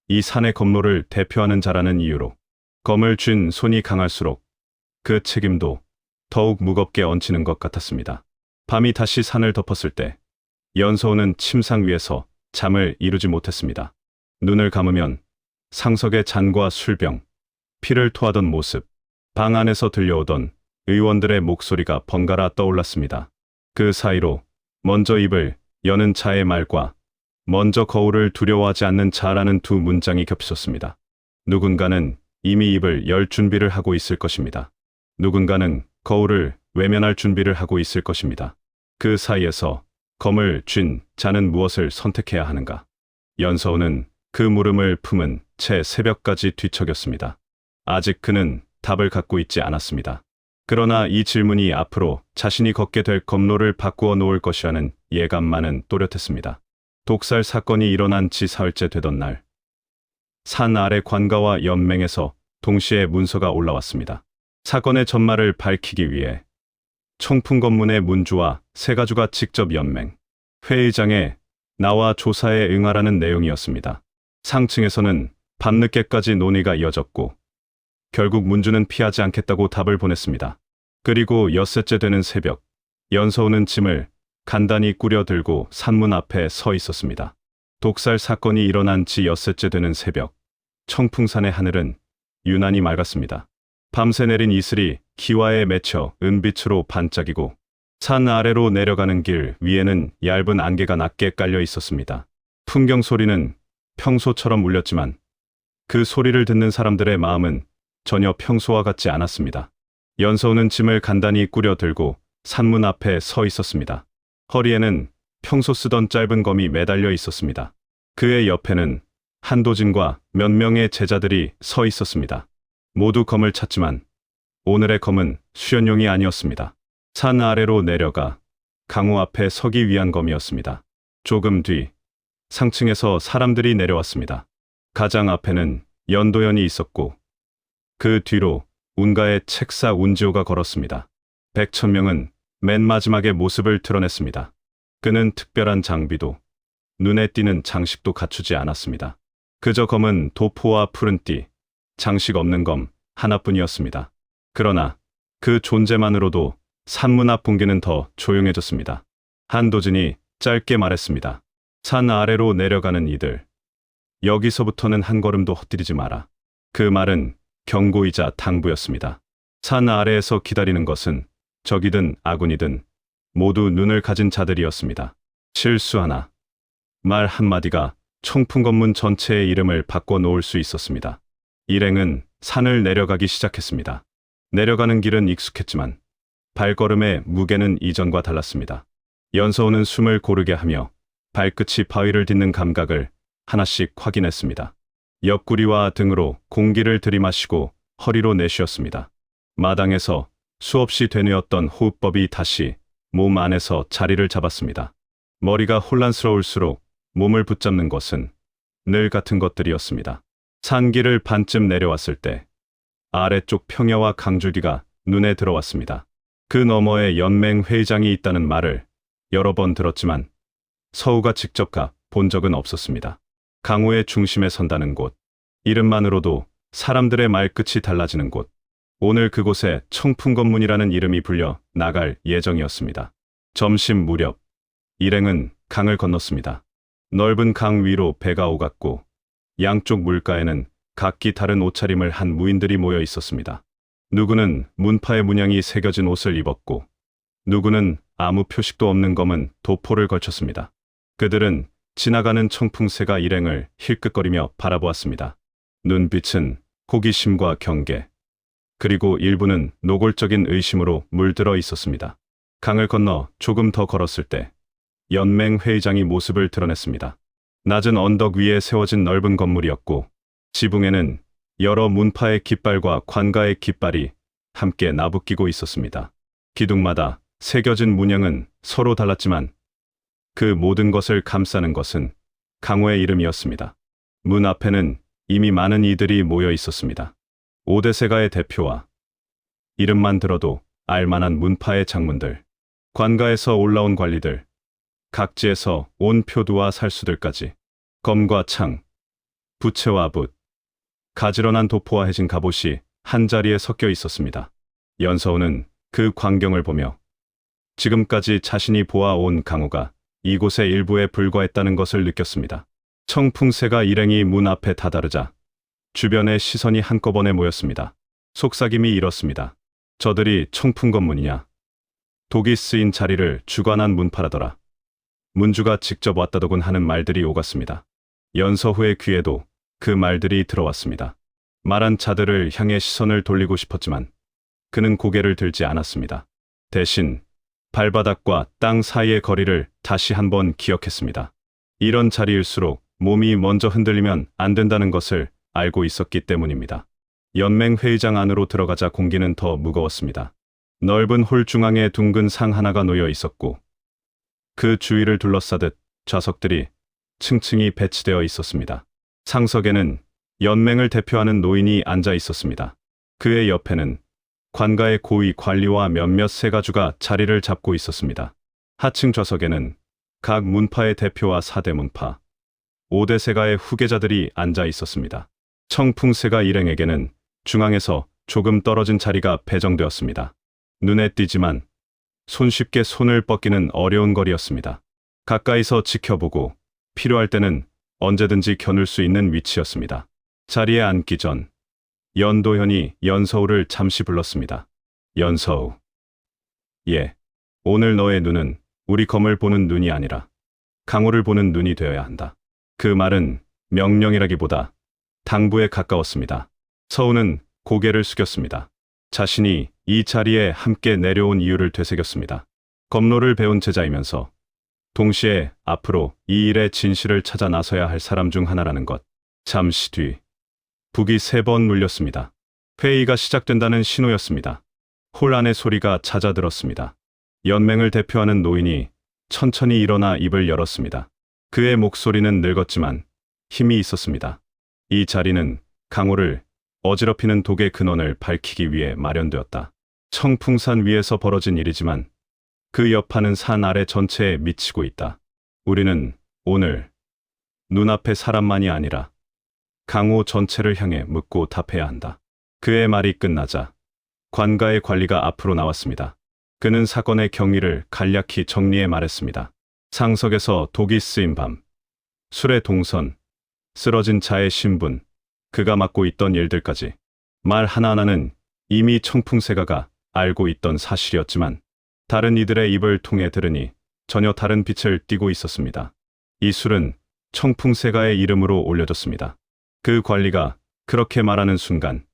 이 산의 검로를 대표하는 자라는 이유로 검을 쥔 손이 강할수록 그 책임도 더욱 무겁게 얹히는 것 같았습니다. 밤이 다시 산을 덮었을 때 연서우는 침상 위에서 잠을 이루지 못했습니다. 눈을 감으면 상석의 잔과 술병, 피를 토하던 모습, 방 안에서 들려오던 의원들의 목소리가 번갈아 떠올랐습니다. 그 사이로 먼저 입을 여는 자의 말과 먼저 거울을 두려워하지 않는 자라는 두 문장이 겹쳤습니다. 누군가는 이미 입을 열 준비를 하고 있을 것입니다. 누군가는 거울을 외면할 준비를 하고 있을 것입니다. 그 사이에서 검을 쥔 자는 무엇을 선택해야 하는가? 연서우는 그 물음을 품은 채 새벽까지 뒤척였습니다. 아직 그는 답을 갖고 있지 않았습니다. 그러나 이 질문이 앞으로 자신이 걷게 될 검로를 바꾸어 놓을 것이라는 예감만은 또렷했습니다. 독살 사건이 일어난 지 사흘째 되던 날, 산 아래 관가와 연맹에서 동시에 문서가 올라왔습니다. 사건의 전말을 밝히기 위해 청풍검문의 문주와 세 가주가 직접 연맹 회의장에 나와 조사에 응하라는 내용이었습니다. 상층에서는 밤늦게까지 논의가 이어졌고 결국 문주는 피하지 않겠다고 답을 보냈습니다. 그리고 엿새째 되는 새벽, 연서우는 짐을 간단히 꾸려 들고 산문 앞에 서 있었습니다. 독살 사건이 일어난 지 엿새째 되는 새벽, 청풍산의 하늘은 유난히 맑았습니다. 밤새 내린 이슬이 기와에 맺혀 은빛으로 반짝이고 산 아래로 내려가는 길 위에는 얇은 안개가 낮게 깔려 있었습니다. 풍경 소리는 평소처럼 울렸지만 그 소리를 듣는 사람들의 마음은 전혀 평소와 같지 않았습니다. 연서우는 짐을 간단히 꾸려 들고 산문 앞에 서 있었습니다. 허리에는 평소 쓰던 짧은 검이 매달려 있었습니다. 그의 옆에는 한도진과 몇 명의 제자들이 서 있었습니다. 모두 검을 찾지만 오늘의 검은 수련용이 아니었습니다. 산 아래로 내려가 강호 앞에 서기 위한 검이었습니다. 조금 뒤 상층에서 사람들이 내려왔습니다. 가장 앞에는 연도연이 있었고 그 뒤로 운가의 책사 운지호가 걸었습니다. 백천명은 맨 마지막에 모습을 드러냈습니다. 그는 특별한 장비도 눈에 띄는 장식도 갖추지 않았습니다. 그저 검은 도포와 푸른 띠, 장식 없는 검 하나뿐이었습니다. 그러나 그 존재만으로도 산문 앞 공기는 더 조용해졌습니다. 한도진이 짧게 말했습니다. 산 아래로 내려가는 이들, 여기서부터는 한 걸음도 헛디디지 마라. 그 말은 경고이자 당부였습니다. 산 아래에서 기다리는 것은 적이든 아군이든 모두 눈을 가진 자들이었습니다. 실수 하나, 말 한마디가 청풍검문 전체의 이름을 바꿔 놓을 수 있었습니다. 일행은 산을 내려가기 시작했습니다. 내려가는 길은 익숙했지만 발걸음의 무게는 이전과 달랐습니다. 연서우는 숨을 고르게 하며 발끝이 바위를 딛는 감각을 하나씩 확인했습니다. 옆구리와 등으로 공기를 들이마시고 허리로 내쉬었습니다. 마당에서 수없이 되뇌었던 호흡법이 다시 몸 안에서 자리를 잡았습니다. 머리가 혼란스러울수록 몸을 붙잡는 것은 늘 같은 것들이었습니다. 산길을 반쯤 내려왔을 때 아래쪽 평야와 강줄기가 눈에 들어왔습니다. 그 너머에 연맹 회의장이 있다는 말을 여러 번 들었지만 서우가 직접 가 본 적은 없었습니다. 강호의 중심에 선다는 곳, 이름만으로도 사람들의 말끝이 달라지는 곳, 오늘 그곳에 청풍검문이라는 이름이 불려 나갈 예정이었습니다. 점심 무렵 일행은 강을 건넜습니다. 넓은 강 위로 배가 오갔고 양쪽 물가에는 각기 다른 옷차림을 한 무인들이 모여 있었습니다. 누구는 문파의 문양이 새겨진 옷을 입었고 누구는 아무 표식도 없는 검은 도포를 걸쳤습니다. 그들은 지나가는 청풍새가 일행을 힐끗거리며 바라보았습니다. 눈빛은 호기심과 경계, 그리고 일부는 노골적인 의심으로 물들어 있었습니다. 강을 건너 조금 더 걸었을 때 연맹 회의장이 모습을 드러냈습니다. 낮은 언덕 위에 세워진 넓은 건물이었고 지붕에는 여러 문파의 깃발과 관가의 깃발이 함께 나부끼고 있었습니다. 기둥마다 새겨진 문양은 서로 달랐지만 그 모든 것을 감싸는 것은 강호의 이름이었습니다. 문 앞에는 이미 많은 이들이 모여 있었습니다. 오대세가의 대표와 이름만 들어도 알만한 문파의 장문들, 관가에서 올라온 관리들, 각지에서 온 표두와 살수들까지 검과 창, 부채와 붓, 가지런한 도포와 해진 갑옷이 한자리에 섞여 있었습니다. 연서우는 그 광경을 보며 지금까지 자신이 보아온 강호가 이곳의 일부에 불과했다는 것을 느꼈습니다. 청풍새가 일행이 문 앞에 다다르자 주변의 시선이 한꺼번에 모였습니다. 속삭임이 이렇습니다. 저들이 청풍검문이냐? 독이 쓰인 자리를 주관한 문파라더라. 문주가 직접 왔다더군 하는 말들이 오갔습니다. 연서후의 귀에도 그 말들이 들어왔습니다. 말한 자들을 향해 시선을 돌리고 싶었지만 그는 고개를 들지 않았습니다. 대신 발바닥과 땅 사이의 거리를 다시 한번 기억했습니다. 이런 자리일수록 몸이 먼저 흔들리면 안 된다는 것을 알고 있었기 때문입니다. 연맹 회의장 안으로 들어가자 공기는 더 무거웠습니다. 넓은 홀 중앙에 둥근 상 하나가 놓여 있었고 그 주위를 둘러싸듯 좌석들이 층층이 배치되어 있었습니다. 상석에는 연맹을 대표하는 노인이 앉아 있었습니다. 그의 옆에는 관가의 고위 관리와 몇몇 세가주가 자리를 잡고 있었습니다. 하층 좌석에는 각 문파의 대표와 4대 문파, 5대 세가의 후계자들이 앉아 있었습니다. 청풍세가 일행에게는 중앙에서 조금 떨어진 자리가 배정되었습니다. 눈에 띄지만 손쉽게 손을 뻗기는 어려운 거리였습니다. 가까이서 지켜보고 필요할 때는 언제든지 겨눌 수 있는 위치였습니다. 자리에 앉기 전 연도현이 연서우를 잠시 불렀습니다. 연서우. 예. 오늘 너의 눈은 우리 검을 보는 눈이 아니라 강호를 보는 눈이 되어야 한다. 그 말은 명령이라기보다 당부에 가까웠습니다. 서우는 고개를 숙였습니다. 자신이 이 자리에 함께 내려온 이유를 되새겼습니다. 검로를 배운 제자이면서 동시에 앞으로 이 일의 진실을 찾아 나서야 할 사람 중 하나라는 것. 잠시 뒤 북이 3번 울렸습니다. 회의가 시작된다는 신호였습니다. 홀 안의 소리가 잦아들었습니다. 연맹을 대표하는 노인이 천천히 일어나 입을 열었습니다. 그의 목소리는 늙었지만 힘이 있었습니다. 이 자리는 강호를 어지럽히는 독의 근원을 밝히기 위해 마련되었다. 청풍산 위에서 벌어진 일이지만 그 여파는 산 아래 전체에 미치고 있다. 우리는 오늘 눈앞의 사람만이 아니라 강호 전체를 향해 묻고 답해야 한다. 그의 말이 끝나자 관가의 관리가 앞으로 나왔습니다. 그는 사건의 경위를 간략히 정리해 말했습니다. 상석에서 독이 쓰인 밤, 술의 동선, 쓰러진 자의 신분, 그가 맡고 있던 일들까지 말 하나하나는 이미 청풍세가가 알고 있던 사실이었지만 다른 이들의 입을 통해 들으니 전혀 다른 빛을 띠고 있었습니다. 이 술은 청풍세가의 이름으로 올려졌습니다. 그 관리가 그렇게 말하는 순간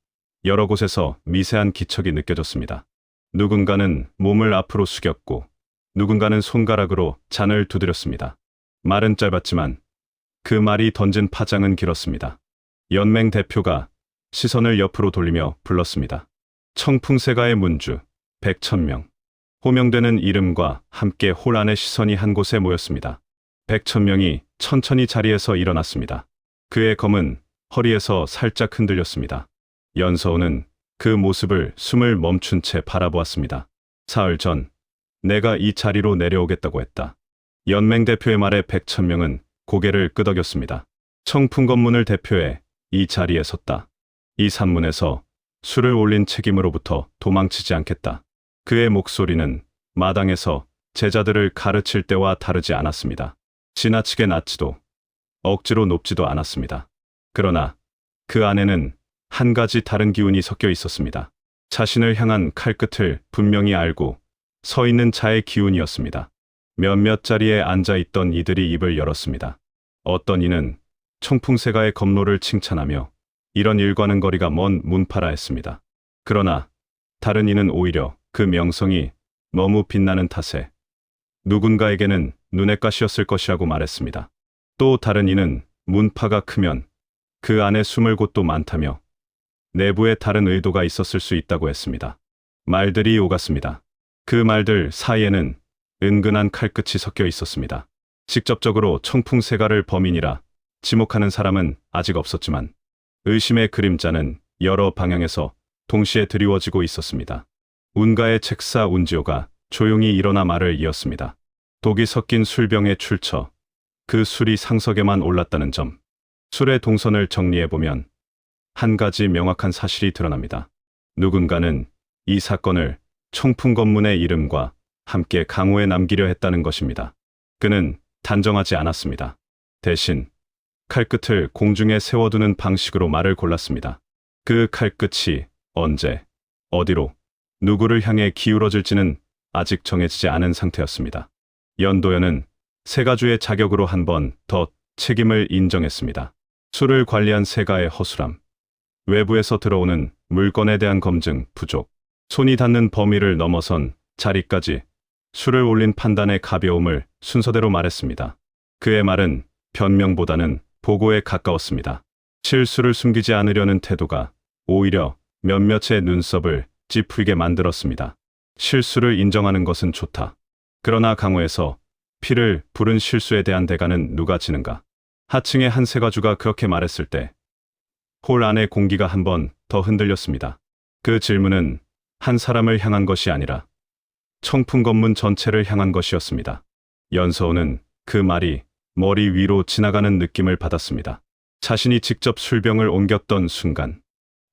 여러 곳에서 미세한 기척이 느껴졌습니다. 누군가는 몸을 앞으로 숙였고 누군가는 손가락으로 잔을 두드렸습니다. 말은 짧았지만 그 말이 던진 파장은 길었습니다. 연맹 대표가 시선을 옆으로 돌리며 불렀습니다. 청풍세가의 문주, 100,000명. 호명되는 이름과 함께 홀 안의 시선이 한 곳에 모였습니다. 100,000명이 천천히 자리에서 일어났습니다. 그의 검은 허리에서 살짝 흔들렸습니다. 연서우는 그 모습을 숨을 멈춘 채 바라보았습니다. 사흘 전 내가 이 자리로 내려오겠다고 했다. 연맹 대표의 말에 100,000명은 고개를 끄덕였습니다. 청풍검문을 대표해 이 자리에 섰다. 이 산문에서 술을 올린 책임으로부터 도망치지 않겠다. 그의 목소리는 마당에서 제자들을 가르칠 때와 다르지 않았습니다. 지나치게 낮지도 억지로 높지도 않았습니다. 그러나 그 안에는 한 가지 다른 기운이 섞여 있었습니다. 자신을 향한 칼끝을 분명히 알고 서 있는 자의 기운이었습니다. 몇몇 자리에 앉아있던 이들이 입을 열었습니다. 어떤 이는 청풍세가의 검로를 칭찬하며 이런 일과는 거리가 먼 문파라 했습니다. 그러나 다른 이는 오히려 그 명성이 너무 빛나는 탓에 누군가에게는 눈엣 가시였을 것이라고 말했습니다. 또 다른 이는 문파가 크면 그 안에 숨을 곳도 많다며 내부에 다른 의도가 있었을 수 있다고 했습니다. 말들이 오갔습니다. 그 말들 사이에는 은근한 칼끝이 섞여 있었습니다. 직접적으로 청풍세가를 범인이라 지목하는 사람은 아직 없었지만 의심의 그림자는 여러 방향에서 동시에 드리워지고 있었습니다. 운가의 책사 운지호가 조용히 일어나 말을 이었습니다. 독이 섞인 술병에 출처, 그 술이 상석에만 올랐다는 점, 술의 동선을 정리해보면 한 가지 명확한 사실이 드러납니다. 누군가는 이 사건을 청풍검문의 이름과 함께 강호에 남기려 했다는 것입니다. 그는 단정하지 않았습니다. 대신 칼끝을 공중에 세워두는 방식으로 말을 골랐습니다. 그 칼끝이 언제, 어디로, 누구를 향해 기울어질지는 아직 정해지지 않은 상태였습니다. 연도연은 세가주의 자격으로 한 번 더 책임을 인정했습니다. 술을 관리한 세가의 허술함, 외부에서 들어오는 물건에 대한 검증 부족, 손이 닿는 범위를 넘어선 자리까지 술을 올린 판단의 가벼움을 순서대로 말했습니다. 그의 말은 변명보다는 보고에 가까웠습니다. 실수를 숨기지 않으려는 태도가 오히려 몇몇의 눈썹을 찌푸리게 만들었습니다. 실수를 인정하는 것은 좋다. 그러나 강호에서 피를 부른 실수에 대한 대가는 누가 지는가? 하층의 한 세가주가 그렇게 말했을 때 홀 안의 공기가 한 번 더 흔들렸습니다. 그 질문은 한 사람을 향한 것이 아니라 청풍검문 전체를 향한 것이었습니다. 연서우는 그 말이 머리 위로 지나가는 느낌을 받았습니다. 자신이 직접 술병을 옮겼던 순간,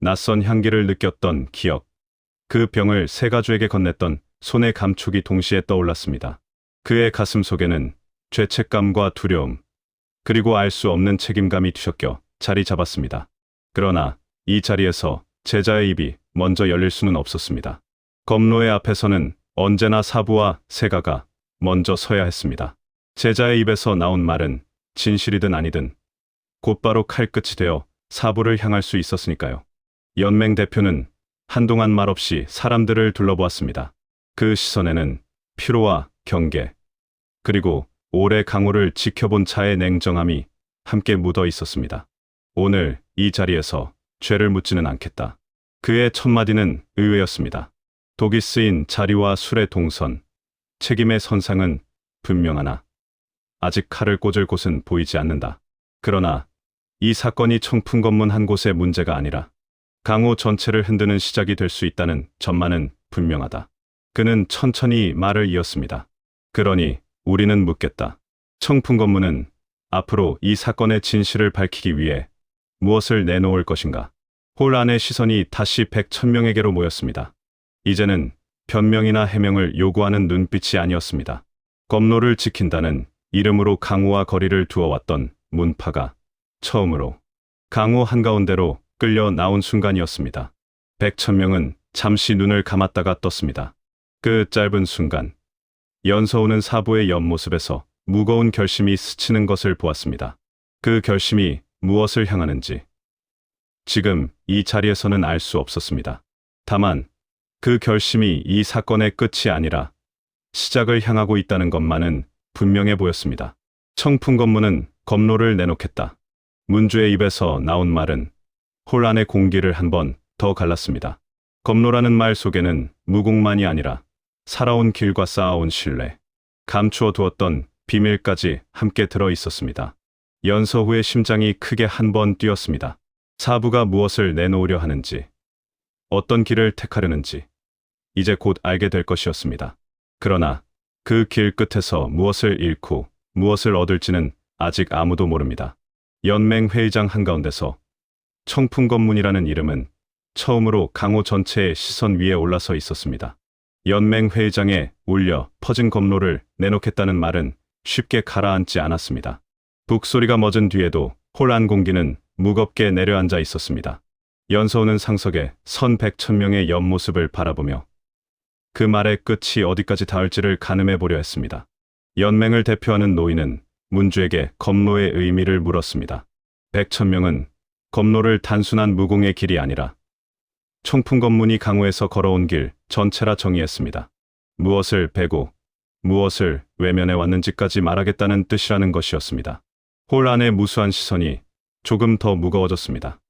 낯선 향기를 느꼈던 기억, 그 병을 세가주에게 건넸던 손의 감촉이 동시에 떠올랐습니다. 그의 가슴 속에는 죄책감과 두려움, 그리고 알 수 없는 책임감이 뒤섞여 자리 잡았습니다. 그러나 이 자리에서 제자의 입이 먼저 열릴 수는 없었습니다. 검로의 앞에서는 언제나 사부와 세가가 먼저 서야 했습니다. 제자의 입에서 나온 말은 진실이든 아니든 곧바로 칼끝이 되어 사부를 향할 수 있었으니까요. 연맹 대표는 한동안 말없이 사람들을 둘러보았습니다. 그 시선에는 피로와 경계, 그리고 오래 강호를 지켜본 자의 냉정함이 함께 묻어 있었습니다. 오늘 이 자리에서 죄를 묻지는 않겠다. 그의 첫마디는 의외였습니다. 독이 쓰인 자리와 술의 동선, 책임의 선상은 분명하나 아직 칼을 꽂을 곳은 보이지 않는다. 그러나 이 사건이 청풍검문 한 곳의 문제가 아니라 강호 전체를 흔드는 시작이 될 수 있다는 전망은 분명하다. 그는 천천히 말을 이었습니다. 그러니 우리는 묻겠다. 청풍검문은 앞으로 이 사건의 진실을 밝히기 위해 무엇을 내놓을 것인가? 홀 안의 시선이 다시 100,000명에게로 모였습니다. 이제는 변명이나 해명을 요구하는 눈빛이 아니었습니다. 검로를 지킨다는 이름으로 강호와 거리를 두어왔던 문파가 처음으로 강호 한가운데로 끌려 나온 순간이었습니다. 100,000명은 잠시 눈을 감았다가 떴습니다. 그 짧은 순간, 연서우는 사부의 옆모습에서 무거운 결심이 스치는 것을 보았습니다. 그 결심이 무엇을 향하는지 지금 이 자리에서는 알 수 없었습니다. 다만 그 결심이 이 사건의 끝이 아니라 시작을 향하고 있다는 것만은 분명해 보였습니다. 청풍검문은 검로를 내놓겠다. 문주의 입에서 나온 말은 홀 안의 공기를 한 번 더 갈랐습니다. 검로라는 말 속에는 무공만이 아니라 살아온 길과 쌓아온 신뢰, 감추어 두었던 비밀까지 함께 들어 있었습니다. 연서후의 심장이 크게 한 번 뛰었습니다. 사부가 무엇을 내놓으려 하는지, 어떤 길을 택하려는지 이제 곧 알게 될 것이었습니다. 그러나 그 길 끝에서 무엇을 잃고 무엇을 얻을지는 아직 아무도 모릅니다. 연맹 회의장 한가운데서 청풍검문이라는 이름은 처음으로 강호 전체의 시선 위에 올라서 있었습니다. 연맹 회의장에 울려 퍼진 검로를 내놓겠다는 말은 쉽게 가라앉지 않았습니다. 북소리가 멎은 뒤에도 홀 안 공기는 무겁게 내려앉아 있었습니다. 연서우는 상석에 선 100,000명의 옆모습을 바라보며 그 말의 끝이 어디까지 닿을지를 가늠해 보려 했습니다. 연맹을 대표하는 노인은 문주에게 검로의 의미를 물었습니다. 100,000명은 검로를 단순한 무공의 길이 아니라 청풍검문이 강호에서 걸어온 길 전체라 정의했습니다. 무엇을 베고 무엇을 외면해 왔는지까지 말하겠다는 뜻이라는 것이었습니다. 홀 안의 무수한 시선이 조금 더 무거워졌습니다.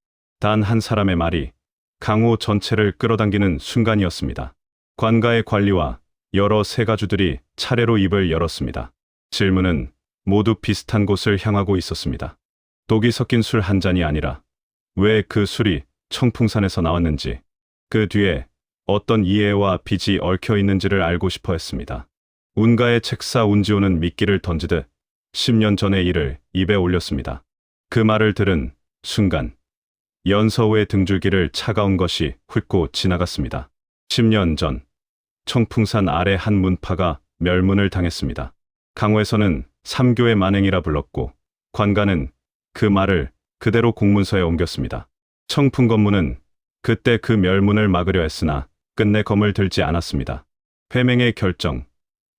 단 한 사람의 말이 강호 전체를 끌어당기는 순간이었습니다. 관가의 관리와 여러 세가주들이 차례로 입을 열었습니다. 질문은 모두 비슷한 곳을 향하고 있었습니다. 독이 섞인 술 한 잔이 아니라 왜 그 술이 청풍산에서 나왔는지, 그 뒤에 어떤 이해와 빚이 얽혀 있는지를 알고 싶어 했습니다. 운가의 책사 운지호는 미끼를 던지듯 10년 전의 일을 입에 올렸습니다. 그 말을 들은 순간 연서우의 등줄기를 차가운 것이 훑고 지나갔습니다. 10년 전 청풍산 아래 한 문파가 멸문을 당했습니다. 강호에서는 삼교의 만행이라 불렀고 관가는 그 말을 그대로 공문서에 옮겼습니다. 청풍검문은 그때 그 멸문을 막으려 했으나 끝내 검을 들지 않았습니다. 회맹의 결정,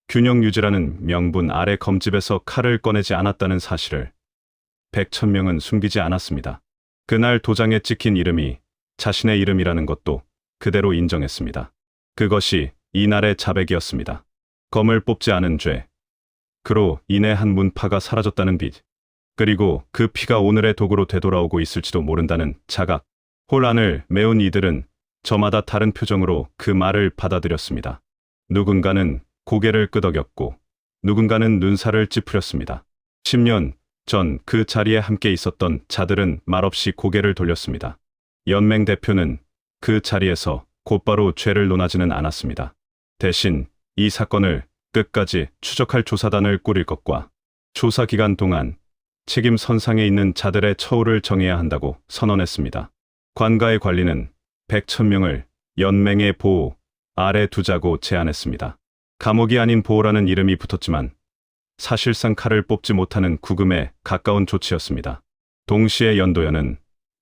균형 유지라는 명분 아래 검집에서 칼을 꺼내지 않았다는 사실을 백천명은 숨기지 않았습니다. 그날 도장에 찍힌 이름이 자신의 이름이라는 것도 그대로 인정했습니다. 그것이 이날의 자백이었습니다. 검을 뽑지 않은 죄, 그로 인해 한 문파가 사라졌다는 빚, 그리고 그 피가 오늘의 도구로 되돌아오고 있을지도 모른다는 자각. 혼란을 메운 이들은 저마다 다른 표정으로 그 말을 받아들였습니다. 누군가는 고개를 끄덕였고 누군가는 눈살을 찌푸렸습니다. 10년 전 그 자리에 함께 있었던 자들은 말없이 고개를 돌렸습니다. 연맹 대표는 그 자리에서 곧바로 죄를 논하지는 않았습니다. 대신 이 사건을 끝까지 추적할 조사단을 꾸릴 것과 조사 기간 동안 책임 선상에 있는 자들의 처우를 정해야 한다고 선언했습니다. 관가의 관리는 백천명을 연맹의 보호 아래 두자고 제안했습니다. 감옥이 아닌 보호라는 이름이 붙었지만 사실상 칼을 뽑지 못하는 구금에 가까운 조치였습니다. 동시에 연도연은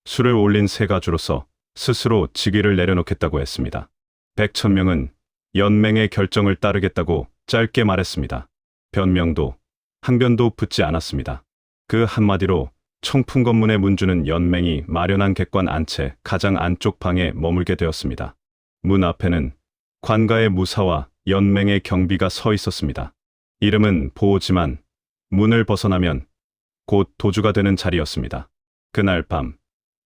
술을 올린 세 가주로서 스스로 직위를 내려놓겠다고 했습니다. 백천명은 연맹의 결정을 따르겠다고 짧게 말했습니다. 변명도 항변도 붙지 않았습니다. 그 한마디로 청풍검문의 문주는 연맹이 마련한 객관 안채 가장 안쪽 방에 머물게 되었습니다. 문 앞에는 관가의 무사와 연맹의 경비가 서 있었습니다. 이름은 보호지만 문을 벗어나면 곧 도주가 되는 자리였습니다. 그날 밤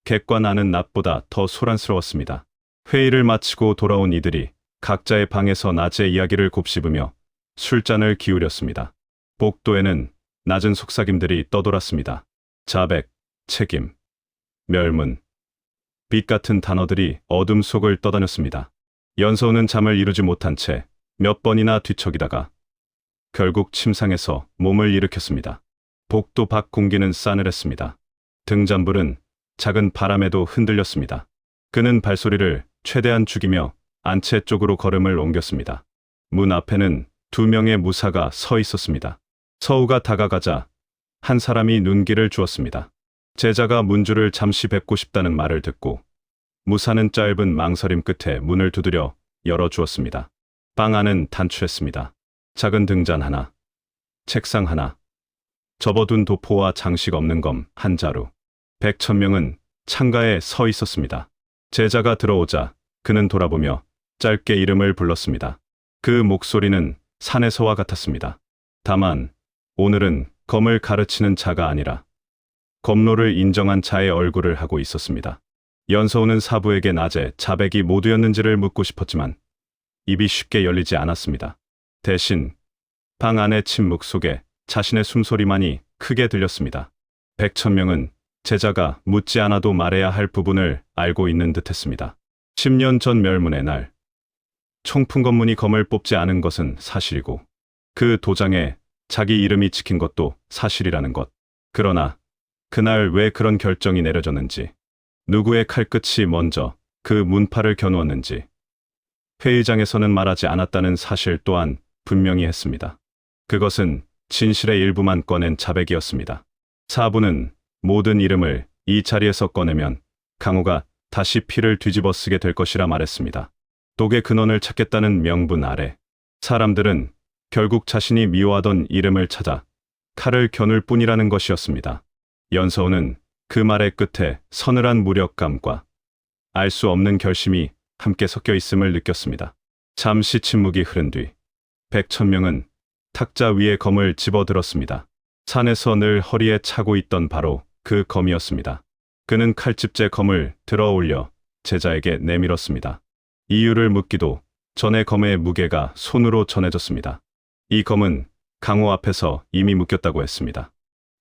객관 안은 낮보다 더 소란스러웠습니다. 회의를 마치고 돌아온 이들이 각자의 방에서 낮의 이야기를 곱씹으며 술잔을 기울였습니다. 복도에는 낮은 속삭임들이 떠돌았습니다. 자백, 책임, 멸문, 빛 같은 단어들이 어둠 속을 떠다녔습니다. 연서우는 잠을 이루지 못한 채 몇 번이나 뒤척이다가 결국 침상에서 몸을 일으켰습니다. 복도 밖 공기는 싸늘했습니다. 등잔불은 작은 바람에도 흔들렸습니다. 그는 발소리를 최대한 죽이며 안채 쪽으로 걸음을 옮겼습니다. 문 앞에는 2명의 무사가 서 있었습니다. 서우가 다가가자 한 사람이 눈길을 주었습니다. 제자가 문주를 잠시 뵙고 싶다는 말을 듣고 무사는 짧은 망설임 끝에 문을 두드려 열어주었습니다. 방 안은 단출했습니다. 작은 등잔 하나, 책상 하나, 접어둔 도포와 장식 없는 검 한 자루. 백천명은 창가에 서 있었습니다. 제자가 들어오자 그는 돌아보며 짧게 이름을 불렀습니다. 그 목소리는 산에서와 같았습니다. 다만 오늘은 검을 가르치는 자가 아니라 검로를 인정한 자의 얼굴을 하고 있었습니다. 연서우는 사부에게 낮에 자백이 모두였는지를 묻고 싶었지만 입이 쉽게 열리지 않았습니다. 대신 방 안의 침묵 속에 자신의 숨소리만이 크게 들렸습니다. 백천명은 제자가 묻지 않아도 말해야 할 부분을 알고 있는 듯했습니다. 10년 전 멸문의 날, 청풍검문이 검을 뽑지 않은 것은 사실이고 그 도장에 자기 이름이 찍힌 것도 사실이라는 것. 그러나 그날 왜 그런 결정이 내려졌는지, 누구의 칼끝이 먼저 그 문파를 겨누었는지 회의장에서는 말하지 않았다는 사실 또한 분명히 했습니다. 그것은 진실의 일부만 꺼낸 자백이었습니다. 사부는 모든 이름을 이 자리에서 꺼내면 강호가 다시 피를 뒤집어 쓰게 될 것이라 말했습니다. 독의 근원을 찾겠다는 명분 아래 사람들은 결국 자신이 미워하던 이름을 찾아 칼을 겨눌 뿐이라는 것이었습니다. 연서우는 그 말의 끝에 서늘한 무력감과 알 수 없는 결심이 함께 섞여 있음을 느꼈습니다. 잠시 침묵이 흐른 뒤 백천명은 탁자 위에 검을 집어들었습니다. 산에서 늘 허리에 차고 있던 바로 그 검이었습니다. 그는 칼집제 검을 들어 올려 제자에게 내밀었습니다. 이유를 묻기도 전에 검의 무게가 손으로 전해졌습니다. 이 검은 강호 앞에서 이미 묶였다고 했습니다.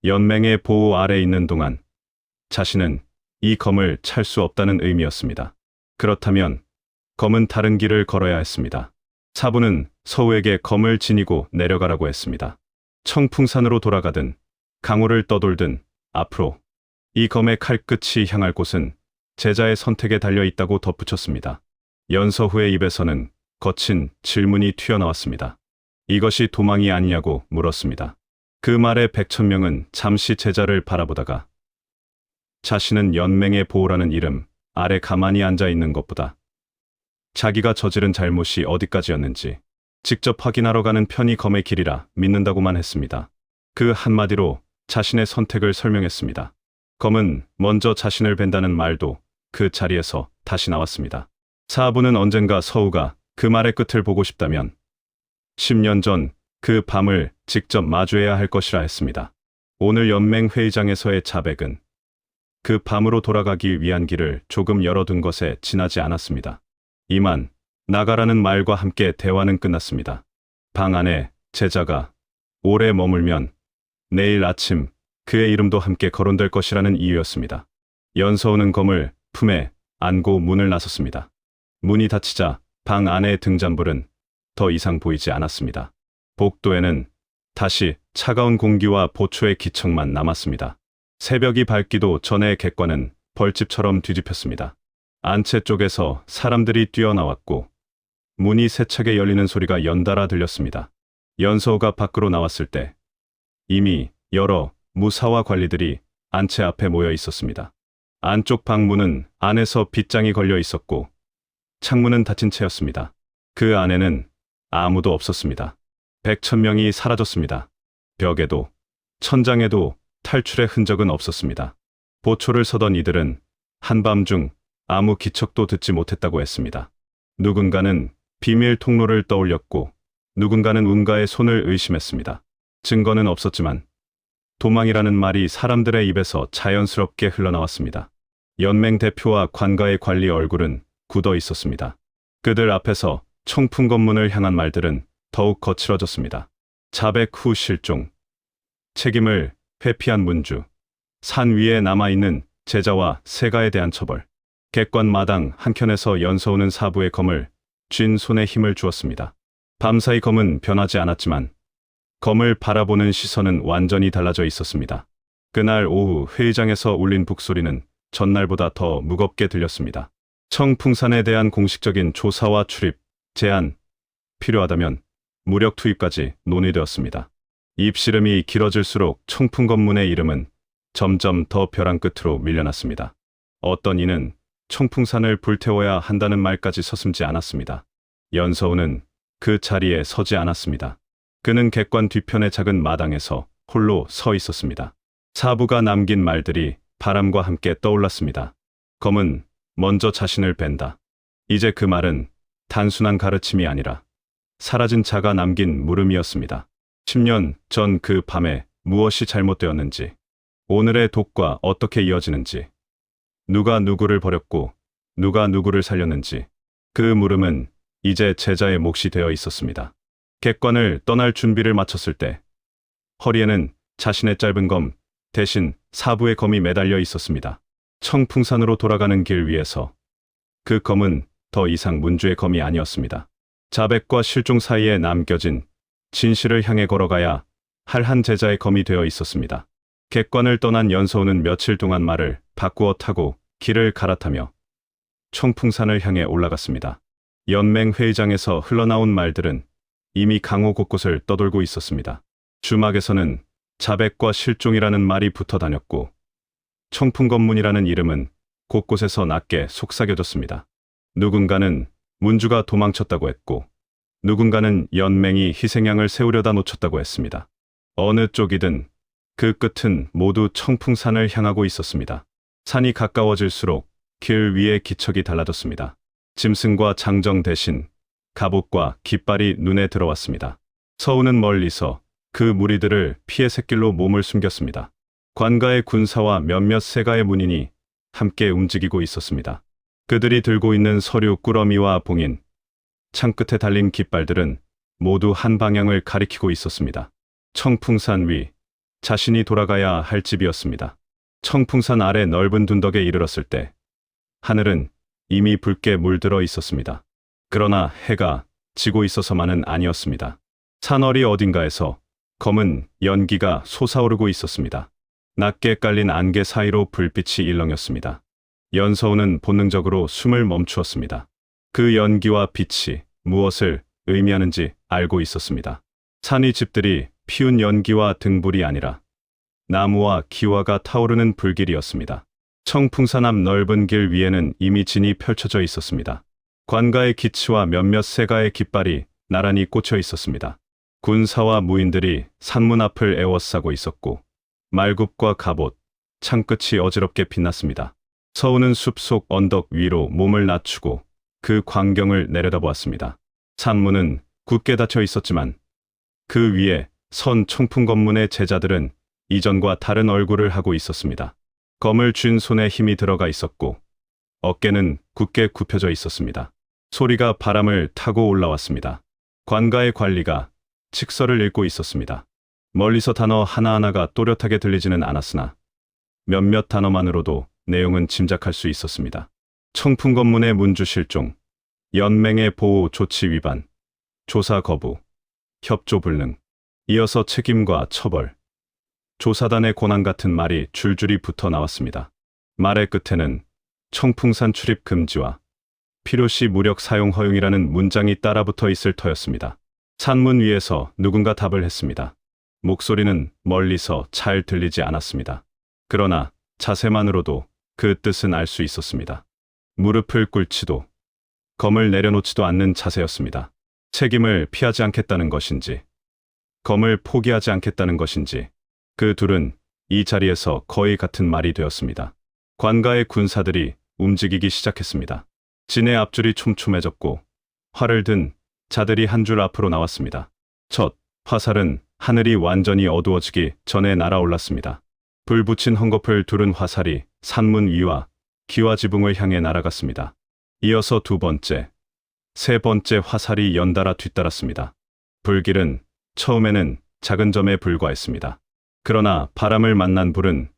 연맹의 보호 아래 있는 동안 자신은 이 검을 찰 수 없다는 의미였습니다. 그렇다면 검은 다른 길을 걸어야 했습니다. 사부는 서우에게 검을 지니고 내려가라고 했습니다. 청풍산으로 돌아가든 강호를 떠돌든 앞으로 이 검의 칼끝이 향할 곳은 제자의 선택에 달려 있다고 덧붙였습니다. 연서후의 입에서는 거친 질문이 튀어나왔습니다. 이것이 도망이 아니냐고 물었습니다. 그 말에 백천명은 잠시 제자를 바라보다가 자신은 연맹의 보호라는 이름 아래 가만히 앉아 있는 것보다 자기가 저지른 잘못이 어디까지였는지 직접 확인하러 가는 편이 검의 길이라 믿는다고만 했습니다. 그 한마디로 자신의 선택을 설명했습니다. 검은 먼저 자신을 뵌다는 말도 그 자리에서 다시 나왔습니다. 사부는 언젠가 서우가 그 말의 끝을 보고 싶다면 10년 전 그 밤을 직접 마주해야 할 것이라 했습니다. 오늘 연맹 회의장에서의 자백은 그 밤으로 돌아가기 위한 길을 조금 열어둔 것에 지나지 않았습니다. 이만 나가라는 말과 함께 대화는 끝났습니다. 방 안에 제자가 오래 머물면 내일 아침 그의 이름도 함께 거론될 것이라는 이유였습니다. 연서우는 검을 품에 안고 문을 나섰습니다. 문이 닫히자 방 안의 등잔불은 더 이상 보이지 않았습니다. 복도에는 다시 차가운 공기와 보초의 기척만 남았습니다. 새벽이 밝기도 전에 객관은 벌집처럼 뒤집혔습니다. 안채 쪽에서 사람들이 뛰어나왔고 문이 세차게 열리는 소리가 연달아 들렸습니다. 연서우가 밖으로 나왔을 때 이미 여러 무사와 관리들이 안채 앞에 모여 있었습니다. 안쪽 방문은 안에서 빗장이 걸려 있었고 창문은 닫힌 채였습니다. 그 안에는 아무도 없었습니다. 백천명이 사라졌습니다. 벽에도 천장에도 탈출의 흔적은 없었습니다. 보초를 서던 이들은 한밤중 아무 기척도 듣지 못했다고 했습니다. 누군가는 비밀 통로를 떠올렸고 누군가는 운가의 손을 의심했습니다. 증거는 없었지만 도망이라는 말이 사람들의 입에서 자연스럽게 흘러나왔습니다. 연맹 대표와 관가의 관리 얼굴은 굳어 있었습니다. 그들 앞에서 청풍 검문을 향한 말들은 더욱 거칠어졌습니다. 자백 후 실종, 책임을 회피한 문주, 산 위에 남아있는 제자와 세가에 대한 처벌. 객관 마당 한켠에서 연서우는 사부의 검을 쥔 손에 힘을 주었습니다. 밤사이 검은 변하지 않았지만 검을 바라보는 시선은 완전히 달라져 있었습니다. 그날 오후 회의장에서 울린 북소리는 전날보다 더 무겁게 들렸습니다. 청풍산에 대한 공식적인 조사와 출입, 제한, 필요하다면 무력 투입까지 논의되었습니다. 입씨름이 길어질수록 청풍검문의 이름은 점점 더 벼랑 끝으로 밀려났습니다. 어떤 이는 청풍산을 불태워야 한다는 말까지 서슴지 않았습니다. 연서우는 그 자리에 서지 않았습니다. 그는 객관 뒤편의 작은 마당에서 홀로 서 있었습니다. 사부가 남긴 말들이 바람과 함께 떠올랐습니다. 검은 먼저 자신을 벤다. 이제 그 말은 단순한 가르침이 아니라 사라진 자가 남긴 물음이었습니다. 10년 전 그 밤에 무엇이 잘못되었는지, 오늘의 독과 어떻게 이어지는지, 누가 누구를 버렸고 누가 누구를 살렸는지, 그 물음은 이제 제자의 몫이 되어 있었습니다. 객관을 떠날 준비를 마쳤을 때 허리에는 자신의 짧은 검 대신 사부의 검이 매달려 있었습니다. 청풍산으로 돌아가는 길 위에서 그 검은 더 이상 문주의 검이 아니었습니다. 자백과 실종 사이에 남겨진 진실을 향해 걸어가야 할 한 제자의 검이 되어 있었습니다. 객관을 떠난 연서우는 며칠 동안 말을 바꾸어 타고 길을 갈아타며 청풍산을 향해 올라갔습니다. 연맹 회의장에서 흘러나온 말들은 이미 강호 곳곳을 떠돌고 있었습니다. 주막에서는 자백과 실종이라는 말이 붙어 다녔고 청풍검문이라는 이름은 곳곳에서 낮게 속삭여졌습니다. 누군가는 문주가 도망쳤다고 했고 누군가는 연맹이 희생양을 세우려다 놓쳤다고 했습니다. 어느 쪽이든 그 끝은 모두 청풍산을 향하고 있었습니다. 산이 가까워질수록 길 위의 기척이 달라졌습니다. 짐승과 장정 대신 갑옷과 깃발이 눈에 들어왔습니다. 서우는 멀리서 그 무리들을 피해 샛길로 몸을 숨겼습니다. 관가의 군사와 몇몇 세가의 문인이 함께 움직이고 있었습니다. 그들이 들고 있는 서류 꾸러미와 봉인, 창끝에 달린 깃발들은 모두 한 방향을 가리키고 있었습니다. 청풍산 위, 자신이 돌아가야 할 집이었습니다. 청풍산 아래 넓은 둔덕에 이르렀을 때 하늘은 이미 붉게 물들어 있었습니다. 그러나 해가 지고 있어서만은 아니었습니다. 산허리 어딘가에서 검은 연기가 솟아오르고 있었습니다. 낮게 깔린 안개 사이로 불빛이 일렁였습니다. 연서우는 본능적으로 숨을 멈추었습니다. 그 연기와 빛이 무엇을 의미하는지 알고 있었습니다. 산이 집들이 피운 연기와 등불이 아니라 나무와 기와가 타오르는 불길이었습니다. 청풍산 앞 넓은 길 위에는 이미 진이 펼쳐져 있었습니다. 관가의 기치와 몇몇 세가의 깃발이 나란히 꽂혀 있었습니다. 군사와 무인들이 산문 앞을 에워싸고 있었고 말굽과 갑옷, 창끝이 어지럽게 빛났습니다. 서우는 숲속 언덕 위로 몸을 낮추고 그 광경을 내려다보았습니다. 산문은 굳게 닫혀 있었지만 그 위에 선 청풍검문의 제자들은 이전과 다른 얼굴을 하고 있었습니다. 검을 쥔 손에 힘이 들어가 있었고 어깨는 굳게 굽혀져 있었습니다. 소리가 바람을 타고 올라왔습니다. 관가의 관리가 칙서를 읽고 있었습니다. 멀리서 단어 하나하나가 또렷하게 들리지는 않았으나 몇몇 단어만으로도 내용은 짐작할 수 있었습니다. 청풍검문의 문주 실종, 연맹의 보호 조치 위반, 조사 거부, 협조 불능, 이어서 책임과 처벌, 조사단의 고난 같은 말이 줄줄이 붙어 나왔습니다. 말의 끝에는 청풍산 출입 금지와 필요시 무력 사용 허용이라는 문장이 따라붙어 있을 터였습니다. 산문 위에서 누군가 답을 했습니다. 목소리는 멀리서 잘 들리지 않았습니다. 그러나 자세만으로도 그 뜻은 알 수 있었습니다. 무릎을 꿇지도 검을 내려놓지도 않는 자세였습니다. 책임을 피하지 않겠다는 것인지, 검을 포기하지 않겠다는 것인지, 그 둘은 이 자리에서 거의 같은 말이 되었습니다. 관가의 군사들이 움직이기 시작했습니다. 진의 앞줄이 촘촘해졌고 활을 든 자들이 한 줄 앞으로 나왔습니다. 첫 화살은 하늘이 완전히 어두워지기 전에 날아올랐습니다. 불 붙인 헝겊을 두른 화살이 산문 위와 기와 지붕을 향해 날아갔습니다. 이어서 두 번째, 세 번째 화살이 연달아 뒤따랐습니다. 불길은 처음에는 작은 점에 불과했습니다. 그러나 바람을 만난 불은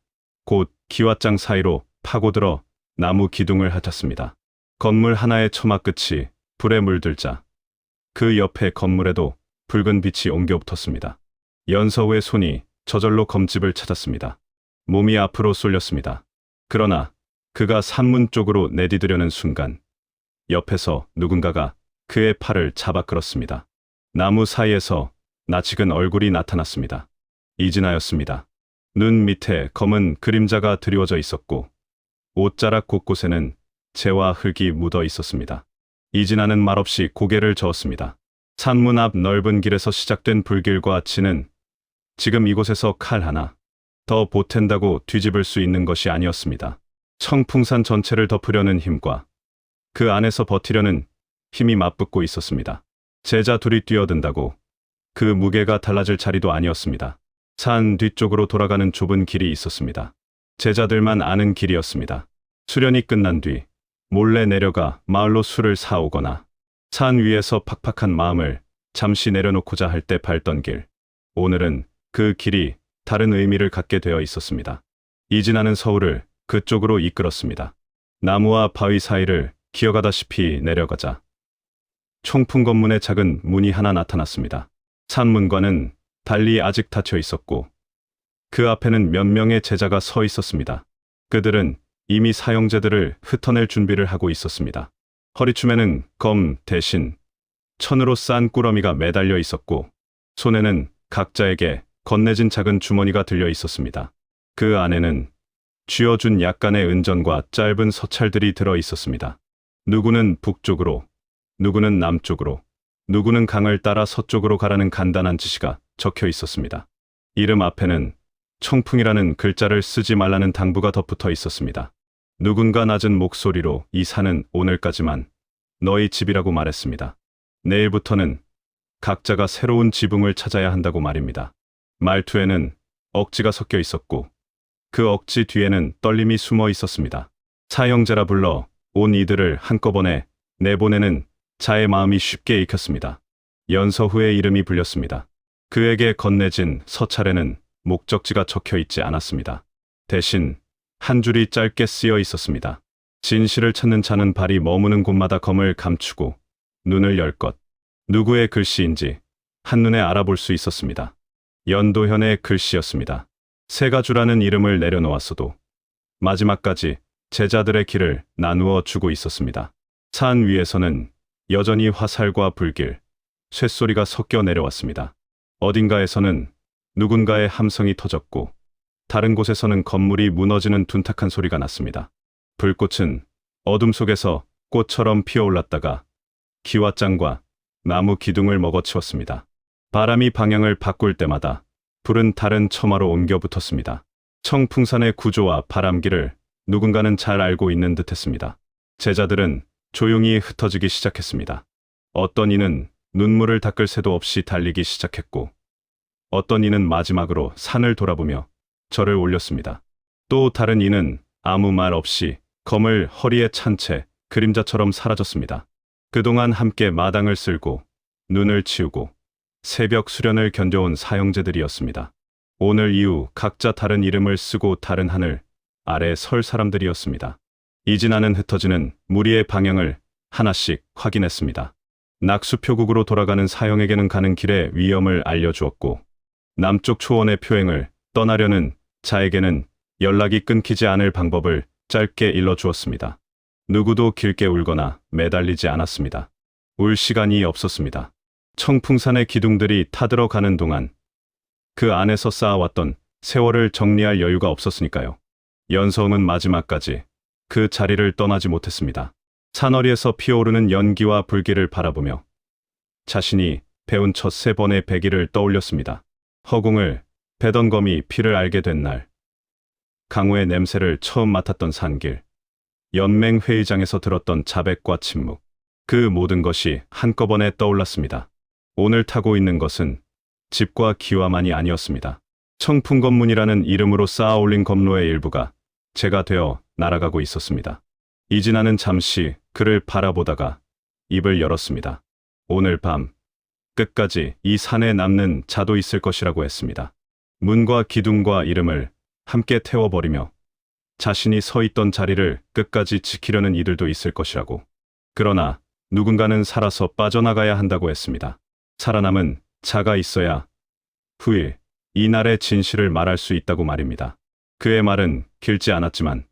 곧 기와장 사이로 파고들어 나무 기둥을 핥았습니다. 건물 하나의 처마 끝이 불에 물들자 그 옆에 건물에도 붉은 빛이 옮겨 붙었습니다. 연서우의 손이 저절로 검집을 찾았습니다. 몸이 앞으로 쏠렸습니다. 그러나 그가 산문 쪽으로 내디디려는 순간 옆에서 누군가가 그의 팔을 잡아 끌었습니다. 나무 사이에서 낯익은 얼굴이 나타났습니다. 이진아였습니다. 눈 밑에 검은 그림자가 드리워져 있었고 옷자락 곳곳에는 재와 흙이 묻어 있었습니다. 이진아는 말없이 고개를 저었습니다. 산문 앞 넓은 길에서 시작된 불길과 진은 지금 이곳에서 칼 하나 더 보탠다고 뒤집을 수 있는 것이 아니었습니다. 청풍산 전체를 덮으려는 힘과 그 안에서 버티려는 힘이 맞붙고 있었습니다. 제자 둘이 뛰어든다고 그 무게가 달라질 자리도 아니었습니다. 산 뒤쪽으로 돌아가는 좁은 길이 있었습니다. 제자들만 아는 길이었습니다. 수련이 끝난 뒤 몰래 내려가 마을로 술을 사오거나 산 위에서 팍팍한 마음을 잠시 내려놓고자 할 때 밟던 길. 오늘은 그 길이 다른 의미를 갖게 되어 있었습니다. 이진아는 서울을 그쪽으로 이끌었습니다. 나무와 바위 사이를 기어가다시피 내려가자 청풍 건문의 작은 문이 하나 나타났습니다. 산문과는 달리 아직 닫혀 있었고 그 앞에는 몇 명의 제자가 서 있었습니다. 그들은 이미 사형제들을 흩어낼 준비를 하고 있었습니다. 허리춤에는 검 대신 천으로 싼 꾸러미가 매달려 있었고 손에는 각자에게 건네진 작은 주머니가 들려 있었습니다. 그 안에는 쥐어준 약간의 은전과 짧은 서찰들이 들어 있었습니다. 누구는 북쪽으로, 누구는 남쪽으로, 누구는 강을 따라 서쪽으로 가라는 간단한 지시가 적혀 있었습니다. 이름 앞에는 청풍이라는 글자를 쓰지 말라는 당부가 덧붙어 있었습니다. 누군가 낮은 목소리로 이 산은 오늘까지만 너희 집이라고 말했습니다. 내일부터는 각자가 새로운 지붕을 찾아야 한다고 말입니다. 말투에는 억지가 섞여 있었고 그 억지 뒤에는 떨림이 숨어 있었습니다. 사형제라 불러 온 이들을 한꺼번에 내보내는 자의 마음이 쉽게 읽혔습니다. 연서후의 이름이 불렸습니다. 그에게 건네진 서찰에는 목적지가 적혀 있지 않았습니다. 대신 한 줄이 짧게 쓰여 있었습니다. 진실을 찾는 자는 발이 머무는 곳마다 검을 감추고 눈을 열 것. 누구의 글씨인지 한눈에 알아볼 수 있었습니다. 연도현의 글씨였습니다. 세가주라는 이름을 내려놓았어도 마지막까지 제자들의 길을 나누어 주고 있었습니다. 산 위에서는 여전히 화살과 불길, 쇳소리가 섞여 내려왔습니다. 어딘가에서는 누군가의 함성이 터졌고 다른 곳에서는 건물이 무너지는 둔탁한 소리가 났습니다. 불꽃은 어둠 속에서 꽃처럼 피어올랐다가 기와장과 나무 기둥을 먹어치웠습니다. 바람이 방향을 바꿀 때마다 불은 다른 처마로 옮겨 붙었습니다. 청풍산의 구조와 바람길을 누군가는 잘 알고 있는 듯했습니다. 제자들은 조용히 흩어지기 시작했습니다. 어떤 이는 눈물을 닦을 새도 없이 달리기 시작했고 어떤 이는 마지막으로 산을 돌아보며 절을 올렸습니다. 또 다른 이는 아무 말 없이 검을 허리에 찬 채 그림자처럼 사라졌습니다. 그동안 함께 마당을 쓸고 눈을 치우고 새벽 수련을 견뎌온 사형제들이었습니다. 오늘 이후 각자 다른 이름을 쓰고 다른 하늘 아래 설 사람들이었습니다. 이진아는 흩어지는 무리의 방향을 하나씩 확인했습니다. 낙수표국으로 돌아가는 사형에게는 가는 길의 위험을 알려주었고 남쪽 초원의 표행을 떠나려는 자에게는 연락이 끊기지 않을 방법을 짧게 일러주었습니다. 누구도 길게 울거나 매달리지 않았습니다. 울 시간이 없었습니다. 청풍산의 기둥들이 타들어가는 동안 그 안에서 쌓아왔던 세월을 정리할 여유가 없었으니까요. 연서웅은 마지막까지 그 자리를 떠나지 못했습니다. 산허리에서 피어오르는 연기와 불길을 바라보며 자신이 배운 첫 3번의 배기를 떠올렸습니다. 허공을 베던 검이 피를 알게 된 날, 강우의 냄새를 처음 맡았던 산길, 연맹회의장에서 들었던 자백과 침묵, 그 모든 것이 한꺼번에 떠올랐습니다. 오늘 타고 있는 것은 집과 기와만이 아니었습니다. 청풍검문이라는 이름으로 쌓아올린 검로의 일부가 제가 되어 날아가고 있었습니다. 이진아는 잠시 그를 바라보다가 입을 열었습니다. 오늘 밤 끝까지 이 산에 남는 자도 있을 것이라고 했습니다. 문과 기둥과 이름을 함께 태워버리며 자신이 서 있던 자리를 끝까지 지키려는 이들도 있을 것이라고. 그러나 누군가는 살아서 빠져나가야 한다고 했습니다. 살아남은 자가 있어야 후일 이날의 진실을 말할 수 있다고 말입니다. 그의 말은 길지 않았지만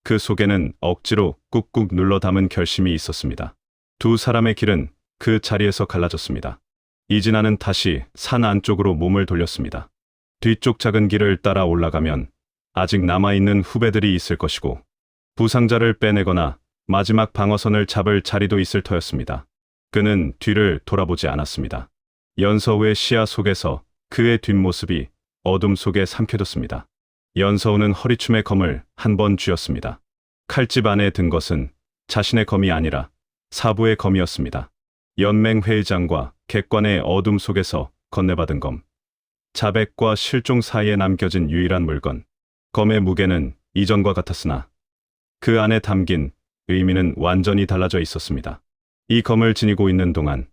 그 속에는 억지로 꾹꾹 눌러 담은 결심이 있었습니다. 두 사람의 길은 그 자리에서 갈라졌습니다. 이진아는 다시 산 안쪽으로 몸을 돌렸습니다. 뒤쪽 작은 길을 따라 올라가면 아직 남아있는 후배들이 있을 것이고 부상자를 빼내거나 마지막 방어선을 잡을 자리도 있을 터였습니다. 그는 뒤를 돌아보지 않았습니다. 연서우의 시야 속에서 그의 뒷모습이 어둠 속에 삼켜졌습니다. 연서우는 허리춤에 검을 한 번 쥐었습니다. 칼집 안에 든 것은 자신의 검이 아니라 사부의 검이었습니다. 연맹회의장과 객관의 어둠 속에서 건네받은 검. 자백과 실종 사이에 남겨진 유일한 물건. 검의 무게는 이전과 같았으나 그 안에 담긴 의미는 완전히 달라져 있었습니다. 이 검을 지니고 있는 동안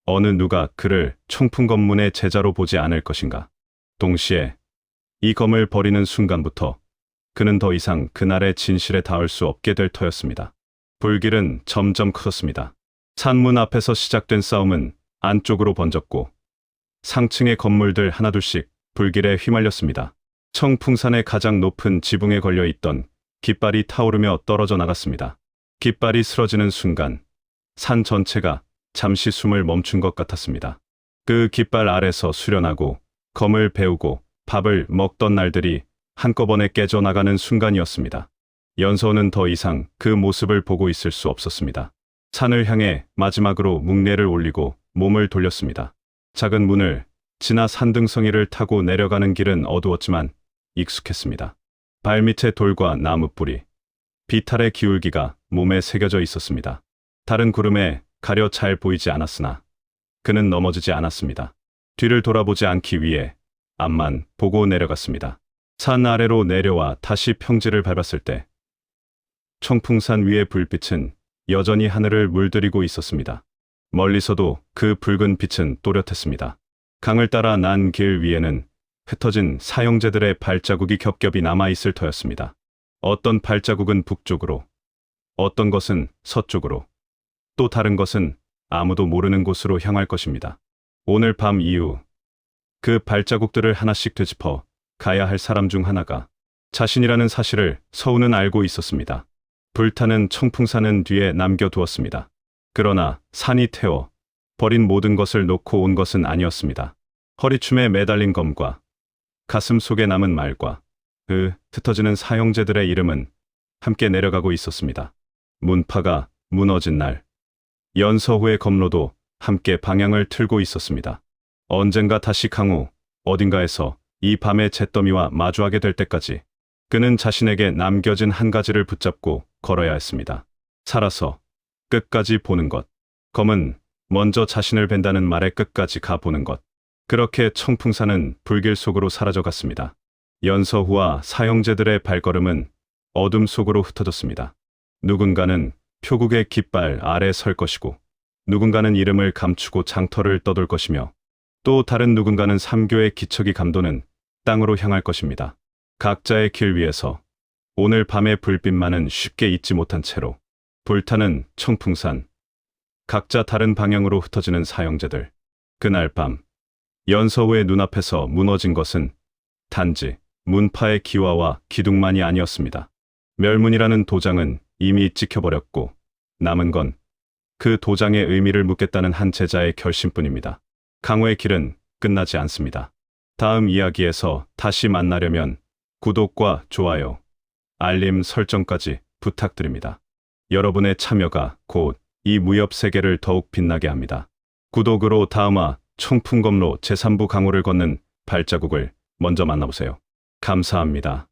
어느 누가 그를 청풍검문의 제자로 보지 않을 것인가. 동시에 이 검을 버리는 순간부터 그는 더 이상 그날의 진실에 닿을 수 없게 될 터였습니다. 불길은 점점 커졌습니다. 산문 앞에서 시작된 싸움은 안쪽으로 번졌고 상층의 건물들 하나둘씩 불길에 휘말렸습니다. 청풍산의 가장 높은 지붕에 걸려 있던 깃발이 타오르며 떨어져 나갔습니다. 깃발이 쓰러지는 순간 산 전체가 잠시 숨을 멈춘 것 같았습니다. 그 깃발 아래서 수련하고 검을 배우고 밥을 먹던 날들이 한꺼번에 깨져나가는 순간이었습니다. 연서우는 더 이상 그 모습을 보고 있을 수 없었습니다. 산을 향해 마지막으로 묵례를 올리고 몸을 돌렸습니다. 작은 문을 지나 산등성이를 타고 내려가는 길은 어두웠지만 익숙했습니다. 발밑에 돌과 나무뿌리, 비탈의 기울기가 몸에 새겨져 있었습니다. 다른 구름에 가려 잘 보이지 않았으나 그는 넘어지지 않았습니다. 뒤를 돌아보지 않기 위해 앞만 보고 내려갔습니다. 산 아래로 내려와 다시 평지를 밟았을 때 청풍산 위의 불빛은 여전히 하늘을 물들이고 있었습니다. 멀리서도 그 붉은 빛은 또렷했습니다. 강을 따라 난 길 위에는 흩어진 사형제들의 발자국이 겹겹이 남아있을 터였습니다. 어떤 발자국은 북쪽으로, 어떤 것은 서쪽으로, 또 다른 것은 아무도 모르는 곳으로 향할 것입니다. 오늘 밤 이후 그 발자국들을 하나씩 되짚어 가야 할 사람 중 하나가 자신이라는 사실을 서우는 알고 있었습니다. 불타는 청풍산은 뒤에 남겨두었습니다. 그러나 산이 태워 버린 모든 것을 놓고 온 것은 아니었습니다. 허리춤에 매달린 검과 가슴 속에 남은 말과 흩어지는 사형제들의 이름은 함께 내려가고 있었습니다. 문파가 무너진 날, 연서후의 검로도 함께 방향을 틀고 있었습니다. 언젠가 다시 강우 어딘가에서 이 밤의 잿더미와 마주하게 될 때까지 그는 자신에게 남겨진 한 가지를 붙잡고 걸어야 했습니다. 살아서 끝까지 보는 것. 검은 먼저 자신을 벤다는 말에 끝까지 가보는 것. 그렇게 청풍산은 불길 속으로 사라져갔습니다. 연서후와 사형제들의 발걸음은 어둠 속으로 흩어졌습니다. 누군가는 표국의 깃발 아래 설 것이고, 누군가는 이름을 감추고 장터를 떠돌 것이며, 또 다른 누군가는 삼교의 기척이 감도는 땅으로 향할 것입니다. 각자의 길 위에서 오늘 밤의 불빛만은 쉽게 잊지 못한 채로 불타는 청풍산, 각자 다른 방향으로 흩어지는 사형제들. 그날 밤 연서우의 눈앞에서 무너진 것은 단지 문파의 기와와 기둥만이 아니었습니다. 멸문이라는 도장은 이미 찍혀버렸고 남은 건 그 도장의 의미를 묻겠다는 한 제자의 결심뿐입니다. 강호의 길은 끝나지 않습니다. 다음 이야기에서 다시 만나려면 구독과 좋아요, 알림 설정까지 부탁드립니다. 여러분의 참여가 곧 이 무협 세계를 더욱 빛나게 합니다. 구독으로 다음화 청풍검로 제3부 강호를 걷는 발자국을 먼저 만나보세요. 감사합니다.